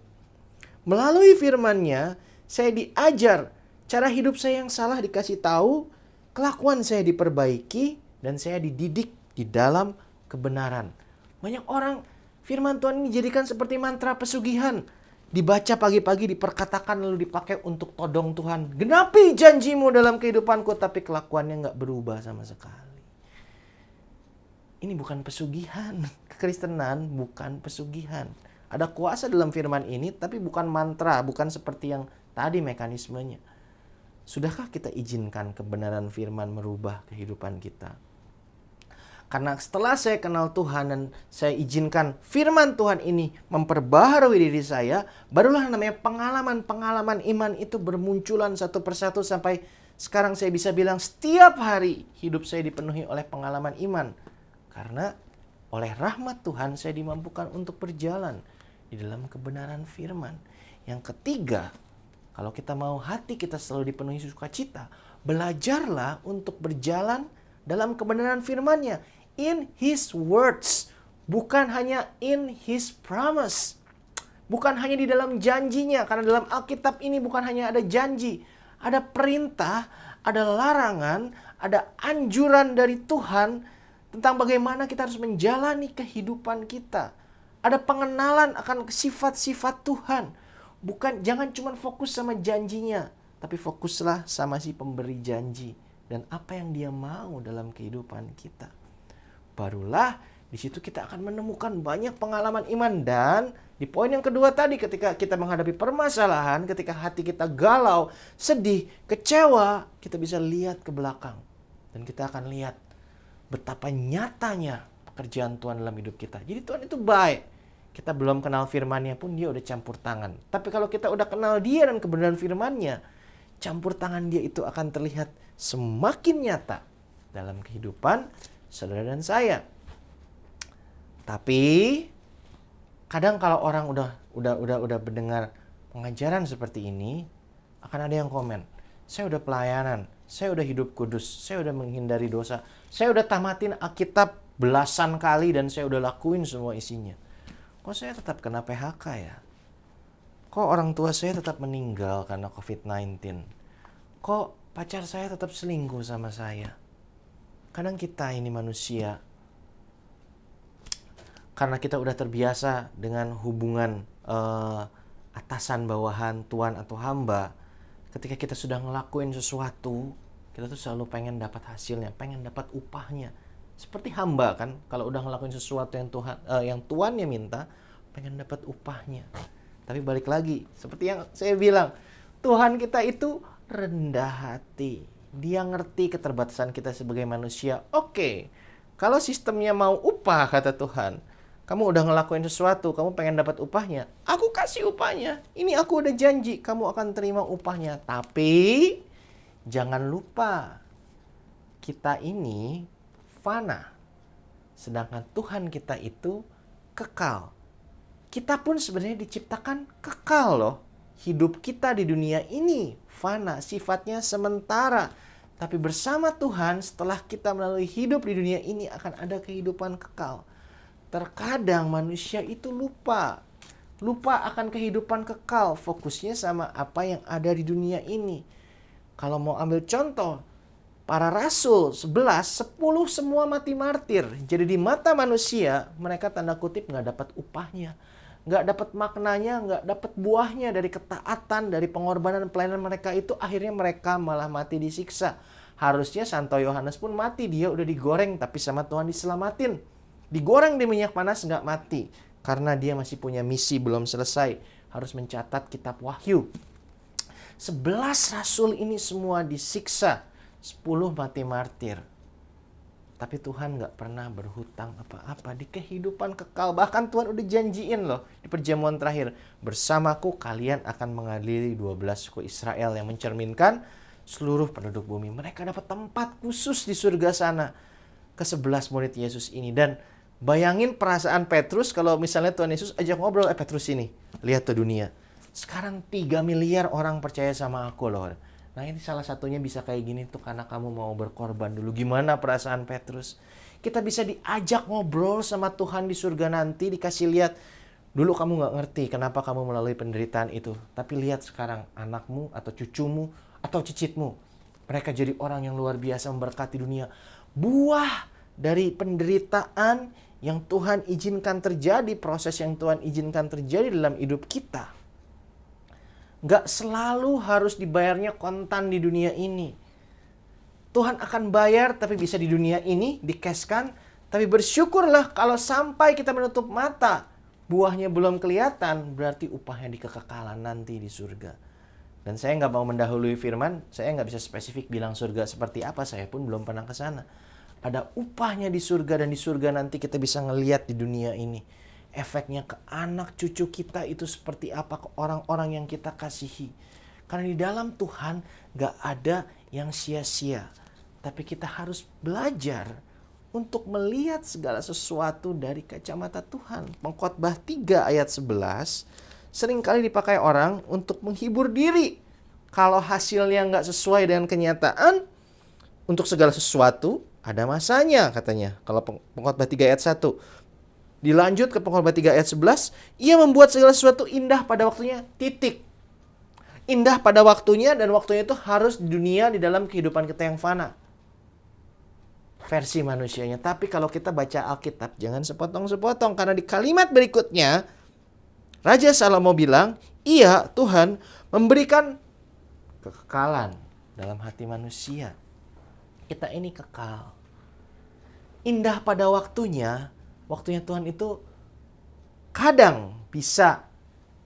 melalui firman-Nya, saya diajar, cara hidup saya yang salah dikasih tahu, kelakuan saya diperbaiki, dan saya dididik di dalam kebenaran. Banyak orang firman Tuhan ini dijadikan seperti mantra pesugihan. Dibaca pagi-pagi, diperkatakan, lalu dipakai untuk todong Tuhan. Genapi janjimu dalam kehidupanku, tapi kelakuannya nggak berubah sama sekali. Ini bukan pesugihan. Kekristenan bukan pesugihan. Ada kuasa dalam firman ini, tapi bukan mantra, bukan seperti yang tadi mekanismenya. Sudahkah kita izinkan kebenaran firman merubah kehidupan kita? Karena setelah saya kenal Tuhan dan saya izinkan firman Tuhan ini memperbaharui diri saya, barulah namanya pengalaman-pengalaman iman itu bermunculan satu persatu sampai sekarang saya bisa bilang setiap hari hidup saya dipenuhi oleh pengalaman iman. Karena oleh rahmat Tuhan saya dimampukan untuk berjalan di dalam kebenaran firman. Yang ketiga, kalau kita mau hati kita selalu dipenuhi sukacita, belajarlah untuk berjalan dalam kebenaran firman-Nya. In His words. Bukan hanya in His promise. Bukan hanya di dalam janjinya. Karena dalam Alkitab ini bukan hanya ada janji. Ada perintah, ada larangan, ada anjuran dari Tuhan tentang bagaimana kita harus menjalani kehidupan kita. Ada pengenalan akan sifat-sifat Tuhan. Jangan cuma fokus sama janjinya, tapi fokuslah sama si pemberi janji dan apa yang dia mau dalam kehidupan kita. Barulah di situ kita akan menemukan banyak pengalaman iman. Dan di poin yang kedua tadi, ketika kita menghadapi permasalahan, ketika hati kita galau, sedih, kecewa, kita bisa lihat ke belakang dan kita akan lihat betapa nyatanya pekerjaan Tuhan dalam hidup kita. Jadi Tuhan itu baik. Kita belum kenal firman-Nya pun dia udah campur tangan. Tapi kalau kita udah kenal dia dan kebenaran firman-Nya, campur tangan dia itu akan terlihat semakin nyata dalam kehidupan saudara dan saya. Tapi kadang kalau orang udah mendengar pengajaran seperti ini, akan ada yang komen, saya udah pelayanan, saya udah hidup kudus, saya udah menghindari dosa, saya udah tamatin Alkitab belasan kali dan saya udah lakuin semua isinya. Kok saya tetap kena PHK ya? Kok orang tua saya tetap meninggal karena COVID-19? Kok pacar saya tetap selingkuh sama saya? Kadang kita ini manusia, karena kita udah terbiasa dengan hubungan atasan bawahan, tuan atau hamba, ketika kita sudah ngelakuin sesuatu, kita tuh selalu pengen dapat hasilnya, pengen dapat upahnya. Seperti hamba kan, kalau udah ngelakuin sesuatu yang tuannya minta, pengen dapat upahnya. Tapi balik lagi, seperti yang saya bilang, Tuhan kita itu rendah hati. Dia ngerti keterbatasan kita sebagai manusia. Oke, kalau sistemnya mau upah, kata Tuhan, kamu udah ngelakuin sesuatu, kamu pengen dapat upahnya, aku kasih upahnya. Ini aku udah janji, kamu akan terima upahnya. Tapi jangan lupa, kita ini fana, sedangkan Tuhan kita itu kekal. Kita pun sebenarnya diciptakan kekal loh. Hidup kita di dunia ini fana, sifatnya sementara. Tapi bersama Tuhan, setelah kita melalui hidup di dunia ini akan ada kehidupan kekal. Terkadang manusia itu lupa akan kehidupan kekal, fokusnya sama apa yang ada di dunia ini. Kalau mau ambil contoh, para rasul 10 semua mati martir. Jadi di mata manusia, mereka tanda kutip nggak dapat upahnya. nggak dapat maknanya, nggak dapat buahnya dari ketaatan, dari pengorbanan pelayanan mereka itu, akhirnya mereka malah mati disiksa. Harusnya Santo Yohanes pun mati, dia udah digoreng tapi sama Tuhan diselamatin. Digoreng di minyak panas nggak mati, karena dia masih punya misi belum selesai, harus mencatat kitab Wahyu. 11 rasul ini semua disiksa, 10 mati martir. Tapi Tuhan gak pernah berhutang apa-apa di kehidupan kekal. Bahkan Tuhan udah janjiin loh di perjamuan terakhir, bersamaku kalian akan mengadili 12 suku Israel, yang mencerminkan seluruh penduduk bumi. Mereka dapat tempat khusus di surga sana. Ke-11 murid Yesus ini. Dan bayangin perasaan Petrus kalau misalnya Tuhan Yesus ajak ngobrol, Petrus ini, lihat tuh dunia. Sekarang 3 miliar orang percaya sama aku loh. Nah ini salah satunya bisa kayak gini tuh karena kamu mau berkorban dulu. Gimana perasaan Petrus? Kita bisa diajak ngobrol sama Tuhan di surga nanti, dikasih lihat. Dulu kamu gak ngerti kenapa kamu melalui penderitaan itu. Tapi lihat sekarang anakmu atau cucumu atau cicitmu. Mereka jadi orang yang luar biasa memberkati dunia. Buah dari penderitaan yang Tuhan izinkan terjadi, proses yang Tuhan izinkan terjadi dalam hidup kita. Gak selalu harus dibayarnya kontan di dunia ini. Tuhan akan bayar tapi bisa di dunia ini, dikeskan. Tapi bersyukurlah kalau sampai kita menutup mata, buahnya belum kelihatan, berarti upahnya di kekekalan nanti di surga. Dan saya gak mau mendahului firman, saya gak bisa spesifik bilang surga seperti apa, saya pun belum pernah ke sana. Ada upahnya di surga, dan di surga nanti kita bisa ngeliat di dunia ini. Efeknya ke anak cucu kita itu seperti apa, ke orang-orang yang kita kasihi. Karena di dalam Tuhan gak ada yang sia-sia. Tapi kita harus belajar untuk melihat segala sesuatu dari kacamata Tuhan. Pengkhotbah 3 ayat 11 seringkali dipakai orang untuk menghibur diri. Kalau hasilnya gak sesuai dengan kenyataan, untuk segala sesuatu ada masanya katanya. Kalau Pengkhotbah 3 ayat 1. Dilanjut ke Pengkhotbah 3 ayat 11, ia membuat segala sesuatu indah pada waktunya, titik. Indah pada waktunya, dan waktunya itu harus di dunia, di dalam kehidupan kita yang fana. Versi manusianya. Tapi kalau kita baca Alkitab, jangan sepotong-sepotong. Karena di kalimat berikutnya, Raja Salomo bilang, iya Tuhan memberikan kekekalan dalam hati manusia. Kita ini kekal. Indah pada waktunya, waktunya Tuhan itu kadang bisa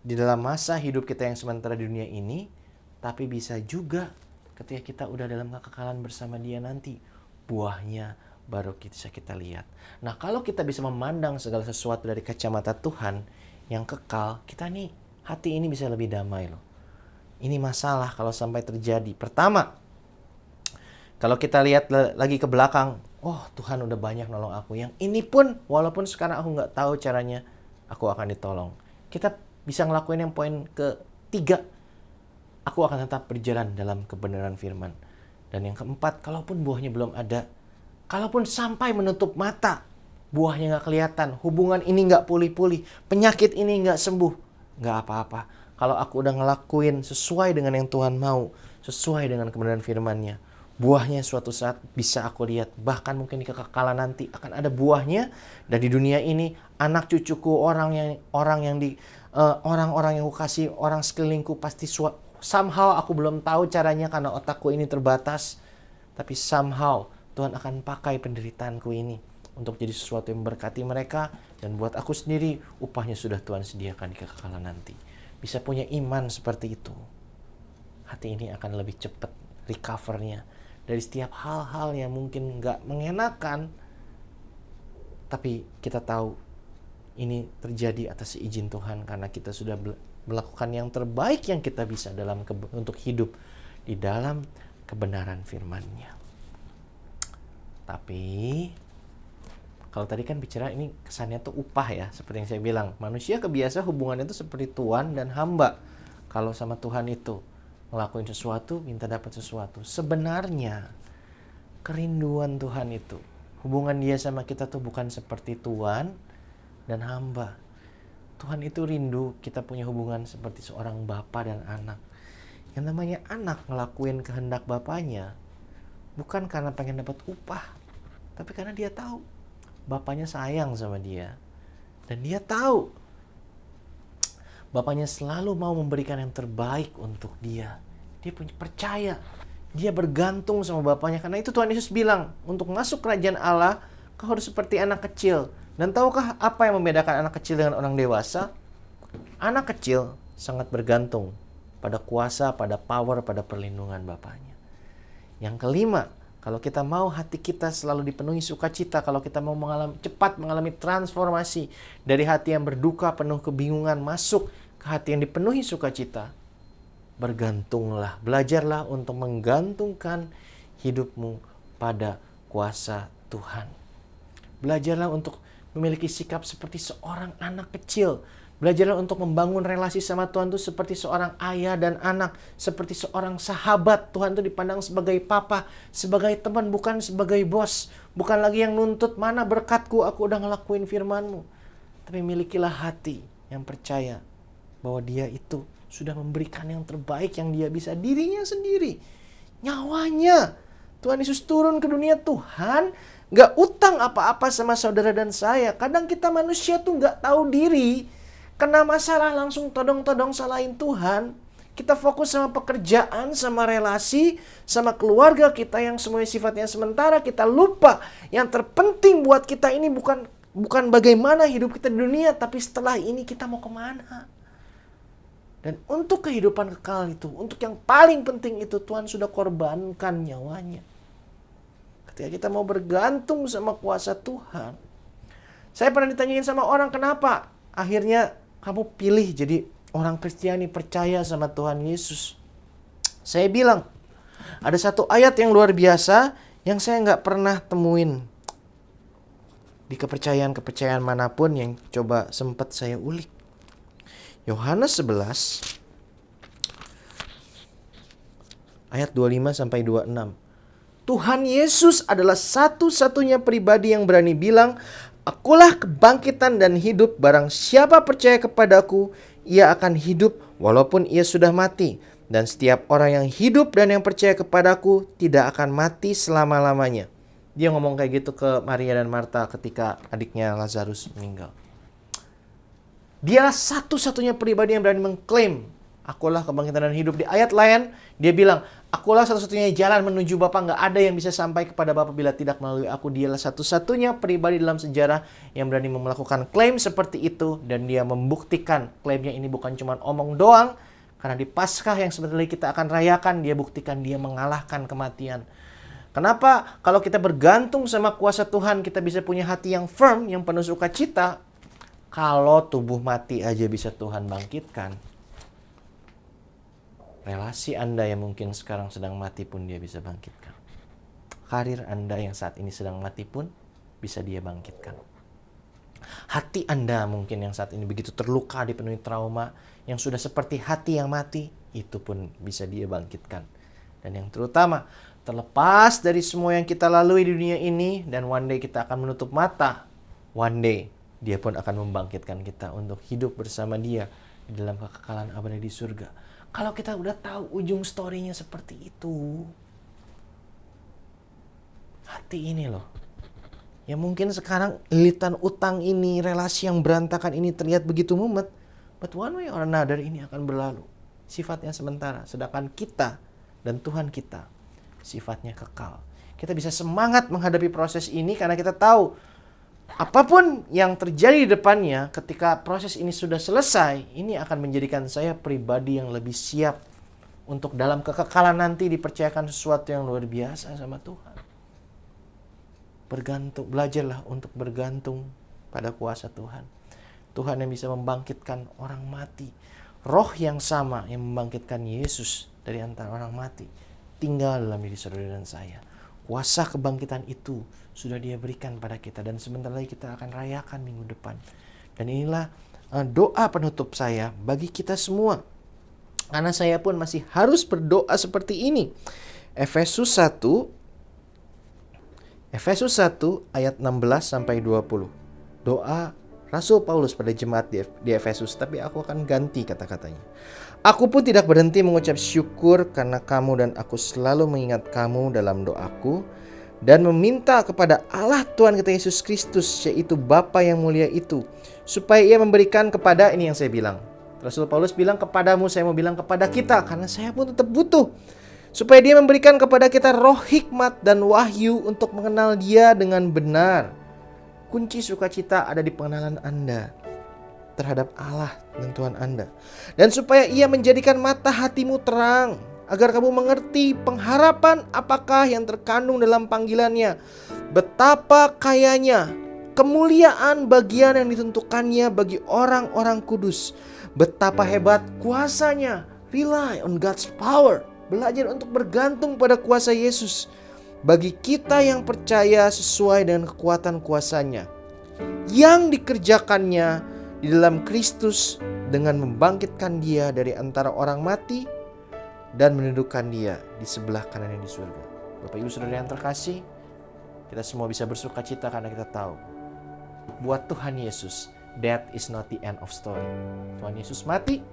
di dalam masa hidup kita yang sementara di dunia ini, tapi bisa juga ketika kita udah dalam kekekalan bersama Dia nanti, buahnya baru bisa kita lihat. Nah, kalau kita bisa memandang segala sesuatu dari kacamata Tuhan yang kekal, kita nih hati ini bisa lebih damai loh. Ini masalah kalau sampai terjadi. Pertama, kalau kita lihat lagi ke belakang, oh Tuhan udah banyak nolong aku. Yang ini pun walaupun sekarang aku gak tahu caranya, aku akan ditolong. Kita bisa ngelakuin yang poin ketiga, aku akan tetap berjalan dalam kebenaran firman. Dan yang keempat, kalaupun buahnya belum ada, kalaupun sampai menutup mata, buahnya gak kelihatan, hubungan ini gak pulih-pulih, penyakit ini gak sembuh, gak apa-apa. Kalau aku udah ngelakuin sesuai dengan yang Tuhan mau, sesuai dengan kebenaran firman-Nya, buahnya suatu saat bisa aku lihat. Bahkan mungkin di kekekalan nanti akan ada buahnya. Dan di dunia ini anak cucuku, orang-orang yang aku kasih, orang sekelilingku pasti somehow aku belum tahu caranya karena otakku ini terbatas. Tapi somehow Tuhan akan pakai penderitaanku ini untuk jadi sesuatu yang memberkati mereka. Dan buat aku sendiri upahnya sudah Tuhan sediakan di kekekalan nanti. Bisa punya iman seperti itu, hati ini akan lebih cepat recovernya dari setiap hal-hal yang mungkin gak mengenakan. Tapi kita tahu ini terjadi atas izin Tuhan karena kita sudah melakukan yang terbaik yang kita bisa untuk hidup di dalam kebenaran firman-Nya. Tapi kalau tadi kan bicara ini kesannya tuh upah ya, seperti yang saya bilang. Manusia kebiasa hubungannya itu seperti tuan dan hamba. Kalau sama Tuhan itu ngelakuin sesuatu, minta dapat sesuatu. Sebenarnya kerinduan Tuhan itu, hubungan Dia sama kita tuh bukan seperti tuan dan hamba. Tuhan itu rindu kita punya hubungan seperti seorang bapa dan anak. Yang namanya anak ngelakuin kehendak bapaknya bukan karena pengen dapat upah, tapi karena dia tahu bapaknya sayang sama dia. Dan dia tahu Bapaknya selalu mau memberikan yang terbaik untuk dia. Dia punya percaya. Dia bergantung sama bapaknya. Karena itu Tuhan Yesus bilang, untuk masuk kerajaan Allah, kau harus seperti anak kecil. Dan tahukah apa yang membedakan anak kecil dengan orang dewasa? Anak kecil sangat bergantung pada kuasa, pada power, pada perlindungan bapaknya. Yang kelima, kalau kita mau hati kita selalu dipenuhi sukacita, kalau kita mau cepat mengalami transformasi dari hati yang berduka, penuh kebingungan, masuk ke hati yang dipenuhi sukacita, bergantunglah, belajarlah untuk menggantungkan hidupmu pada kuasa Tuhan. Belajarlah untuk memiliki sikap seperti seorang anak kecil. Belajarlah untuk membangun relasi sama Tuhan itu seperti seorang ayah dan anak, seperti seorang sahabat. Tuhan itu dipandang sebagai papa, sebagai teman, bukan sebagai bos. Bukan lagi yang nuntut, mana berkatku, aku udah ngelakuin firman-Mu. Tapi milikilah hati yang percaya bahwa dia itu sudah memberikan yang terbaik yang dia bisa, dirinya sendiri, nyawanya. Tuhan Yesus turun ke dunia, Tuhan gak utang apa-apa sama saudara dan saya. Kadang kita manusia tuh gak tahu diri. Kena masalah langsung todong-todong salahin Tuhan. Kita fokus sama pekerjaan, sama relasi, sama keluarga kita yang semuanya sifatnya sementara. Kita lupa yang terpenting buat kita ini bukan bagaimana hidup kita di dunia, tapi setelah ini kita mau kemana. Dan untuk kehidupan kekal itu, untuk yang paling penting itu, Tuhan sudah korbankan nyawanya. Ketika kita mau bergantung sama kuasa Tuhan. Saya pernah ditanyain sama orang, kenapa akhirnya kamu pilih jadi orang Kristiani, percaya sama Tuhan Yesus? Saya bilang, ada satu ayat yang luar biasa yang saya nggak pernah temuin di kepercayaan-kepercayaan manapun yang coba sempat saya ulik. Yohanes 11 ayat 25-26. Tuhan Yesus adalah satu-satunya pribadi yang berani bilang, akulah kebangkitan dan hidup, barang siapa percaya kepadaku, ia akan hidup walaupun ia sudah mati. Dan setiap orang yang hidup dan yang percaya kepadaku tidak akan mati selama-lamanya. Dia ngomong kayak gitu ke Maria dan Marta ketika adiknya Lazarus meninggal. Dia satu-satunya pribadi yang berani mengklaim, akulah kebangkitan dan hidup. Di ayat lain, dia bilang, akulah satu-satunya jalan menuju Bapa. Nggak ada yang bisa sampai kepada Bapa bila tidak melalui aku. Dialah satu-satunya pribadi dalam sejarah yang berani melakukan klaim seperti itu. Dan dia membuktikan klaimnya ini bukan cuma omong doang. Karena di Paskah yang sebentar lagi kita akan rayakan, dia buktikan dia mengalahkan kematian. Kenapa? Kalau kita bergantung sama kuasa Tuhan, kita bisa punya hati yang firm, yang penuh sukacita. Kalau tubuh mati aja bisa Tuhan bangkitkan, relasi Anda yang mungkin sekarang sedang mati pun dia bisa bangkitkan. Karir Anda yang saat ini sedang mati pun bisa dia bangkitkan. Hati Anda mungkin yang saat ini begitu terluka, dipenuhi trauma, yang sudah seperti hati yang mati, itu pun bisa dia bangkitkan. Dan yang terutama, terlepas dari semua yang kita lalui di dunia ini, dan one day kita akan menutup mata, one day dia pun akan membangkitkan kita untuk hidup bersama dia di dalam kekekalan abadi di surga. Kalau kita udah tahu ujung story-nya seperti itu, hati ini loh, ya mungkin sekarang lilitan utang ini, relasi yang berantakan ini terlihat begitu mumet, but one way or another ini akan berlalu. Sifatnya sementara, sedangkan kita dan Tuhan kita sifatnya kekal. Kita bisa semangat menghadapi proses ini karena kita tahu apapun yang terjadi di depannya, ketika proses ini sudah selesai, ini akan menjadikan saya pribadi yang lebih siap untuk dalam kekekalan nanti dipercayakan sesuatu yang luar biasa sama Tuhan. Belajarlah untuk bergantung pada kuasa Tuhan. Tuhan yang bisa membangkitkan orang mati. Roh yang sama yang membangkitkan Yesus dari antara orang mati tinggal dalam diri saudara dan saya. Kuasa kebangkitan itu sudah dia berikan pada kita, dan sebentar lagi kita akan rayakan minggu depan. Dan inilah doa penutup saya bagi kita semua. Karena saya pun masih harus berdoa seperti ini. Efesus 1 ayat 16 sampai 20. Doa Rasul Paulus pada jemaat di Efesus, tapi aku akan ganti kata-katanya. Aku pun tidak berhenti mengucap syukur karena kamu, dan aku selalu mengingat kamu dalam doaku dan meminta kepada Allah Tuhan kita Yesus Kristus, yaitu Bapa yang mulia itu, supaya ia memberikan kepada, ini yang saya bilang, Rasul Paulus bilang kepadamu, saya mau bilang kepada kita, karena saya pun tetap butuh. Supaya dia memberikan kepada kita roh hikmat dan wahyu untuk mengenal dia dengan benar. Kunci sukacita ada di pengenalan Anda terhadap Allah dan Tuhan Anda. Dan supaya ia menjadikan mata hatimu terang, agar kamu mengerti pengharapan apakah yang terkandung dalam panggilannya, betapa kayanya kemuliaan bagian yang ditentukannya bagi orang-orang kudus, betapa hebat kuasanya. Rely on God's power. Belajar untuk bergantung pada kuasa Yesus bagi kita yang percaya sesuai dengan kekuatan kuasanya yang dikerjakannya di dalam Kristus dengan membangkitkan dia dari antara orang mati dan menundukkan dia di sebelah kanannya di surga. Bapak Ibu Saudara yang terkasih, kita semua bisa bersuka cita karena kita tahu buat Tuhan Yesus, death is not the end of story. Tuhan Yesus mati,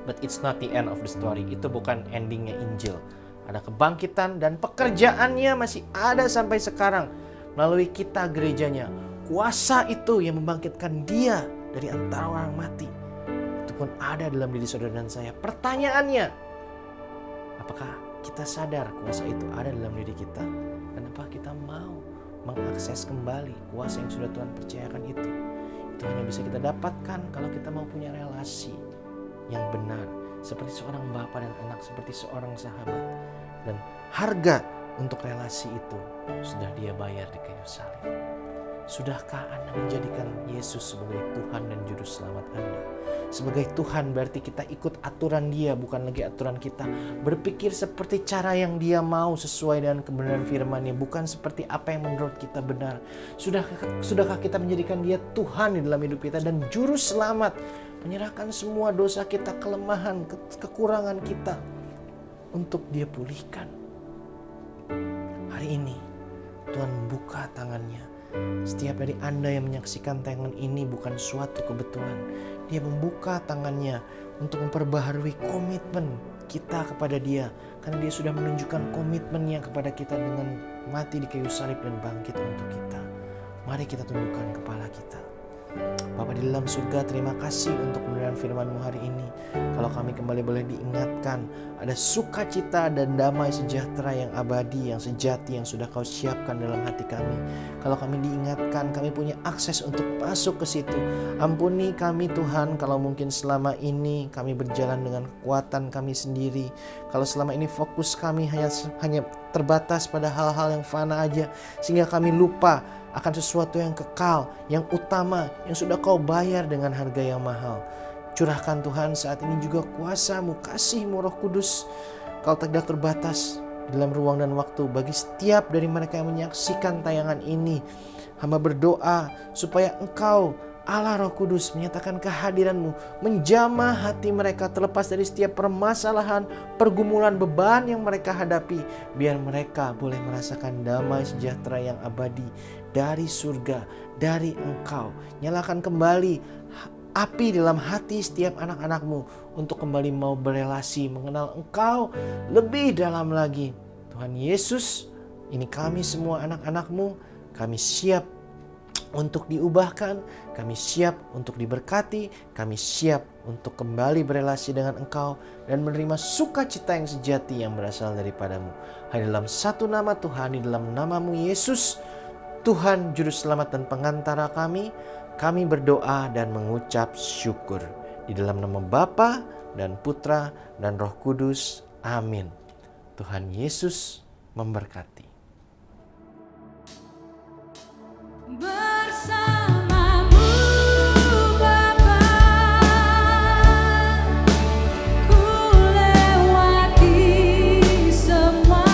but it's not the end of the story. Itu bukan endingnya Injil. Ada kebangkitan dan pekerjaannya masih ada sampai sekarang melalui kita gerejanya. Kuasa itu yang membangkitkan dia dari antara orang mati, itu pun ada dalam diri saudara dan saya. Pertanyaannya, apakah kita sadar kuasa itu ada dalam diri kita? Dan apakah kita mau mengakses kembali kuasa yang sudah Tuhan percayakan itu? Itu hanya bisa kita dapatkan kalau kita mau punya relasi yang benar, seperti seorang bapa dan anak, seperti seorang sahabat. Dan harga untuk relasi itu sudah dia bayar di kayu salib. Sudahkah Anda menjadikan Yesus sebagai Tuhan dan Juru Selamat Anda? Sebagai Tuhan berarti kita ikut aturan dia, bukan lagi aturan kita. Berpikir seperti cara yang dia mau sesuai dengan kebenaran firman-Nya, bukan seperti apa yang menurut kita benar. Sudahkah kita menjadikan dia Tuhan di dalam hidup kita dan Juru Selamat? Menyerahkan semua dosa kita, kelemahan, kekurangan kita untuk dia pulihkan. Hari ini Tuhan membuka tangannya. Setiap dari Anda yang menyaksikan tayangan ini bukan suatu kebetulan. Dia membuka tangannya untuk memperbaharui komitmen kita kepada dia. Karena dia sudah menunjukkan komitmennya kepada kita dengan mati di kayu salib dan bangkit untuk kita. Mari kita tundukkan kepala kita. Bapa di dalam surga, terima kasih untuk kebenaran firman-Mu hari ini. Kalau kami kembali boleh diingatkan, ada sukacita dan damai sejahtera yang abadi, yang sejati, yang sudah Kau siapkan dalam hati kami. Kalau kami diingatkan, kami punya akses untuk masuk ke situ. Ampuni kami Tuhan, kalau mungkin selama ini kami berjalan dengan kekuatan kami sendiri. Kalau selama ini fokus kami hanya terbatas pada hal-hal yang fana aja, sehingga kami lupa akan sesuatu yang kekal, yang utama, yang sudah Kau bayar dengan harga yang mahal. Curahkan Tuhan saat ini juga kuasa-Mu, kasih-Mu Roh Kudus. Kau tidak terbatas dalam ruang dan waktu bagi setiap dari mereka yang menyaksikan tayangan ini. Hamba berdoa supaya Engkau, Allah Roh Kudus, menyatakan kehadiran-Mu, menjamah hati mereka terlepas dari setiap permasalahan, pergumulan, beban yang mereka hadapi. Biar mereka boleh merasakan damai sejahtera yang abadi dari surga, dari Engkau. Nyalakan kembali api dalam hati setiap anak-anak-Mu untuk kembali mau berelasi, mengenal Engkau lebih dalam lagi. Tuhan Yesus, ini kami semua anak-anak-Mu, kami siap untuk diubahkan, kami siap untuk diberkati, kami siap untuk kembali berelasi dengan Engkau dan menerima sukacita yang sejati yang berasal daripada-Mu. Hanya dalam satu nama Tuhan, di dalam nama-Mu Yesus, Tuhan Juru Selamat dan Pengantara kami berdoa dan mengucap syukur. Di dalam nama Bapa dan Putra dan Roh Kudus. Amin. Tuhan Yesus memberkati. Bersamamu Bapa, ku lewati semua.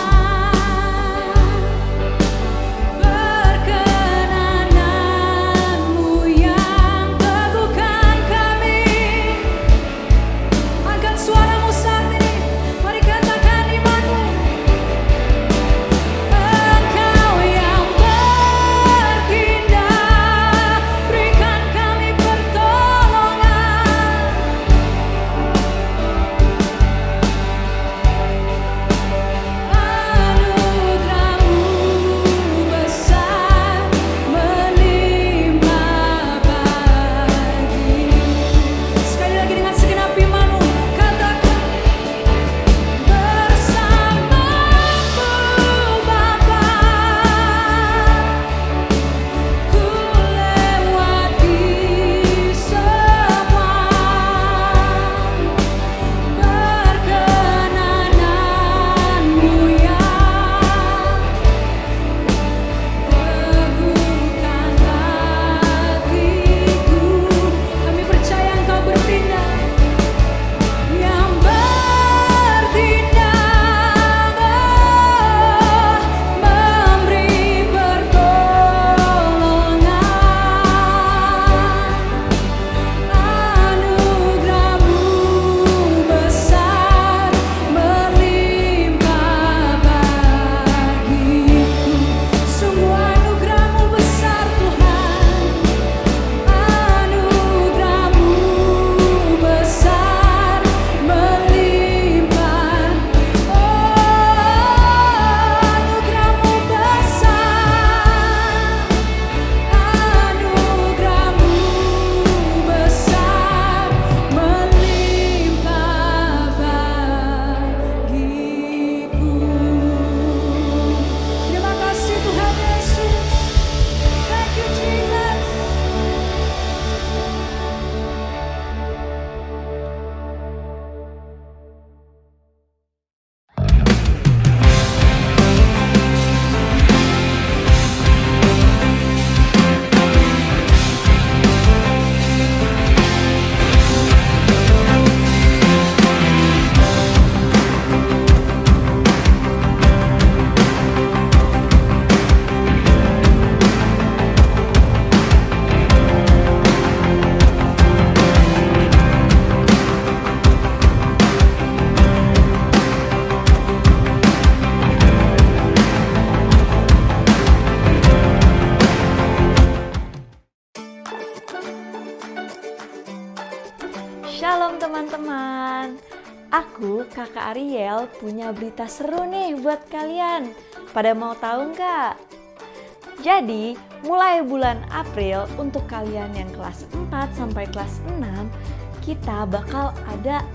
Perkenananmu yang teguhkan kami. Angkat suaramu saat ini, mari katakan imanmu. Shalom teman-teman. Aku, Kakak Ariel, punya berita seru nih buat kalian. Pada mau tahu nggak? Jadi, mulai bulan April untuk kalian yang kelas 4 sampai kelas 6, kita bakal ada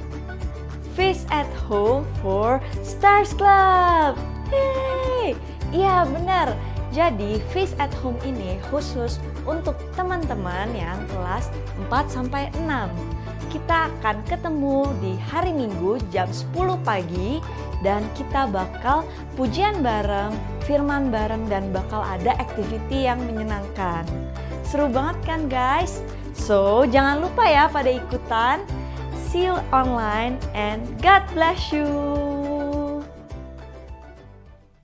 Feast at Home for Stars Club. Yeay! Iya benar. Jadi Feast at Home ini khusus untuk teman-teman yang kelas 4 sampai 6. Kita akan ketemu di hari Minggu jam 10 pagi dan kita bakal pujian bareng, firman bareng dan bakal ada activity yang menyenangkan. Seru banget kan guys? So, jangan lupa ya pada ikutan. See you online and God bless you.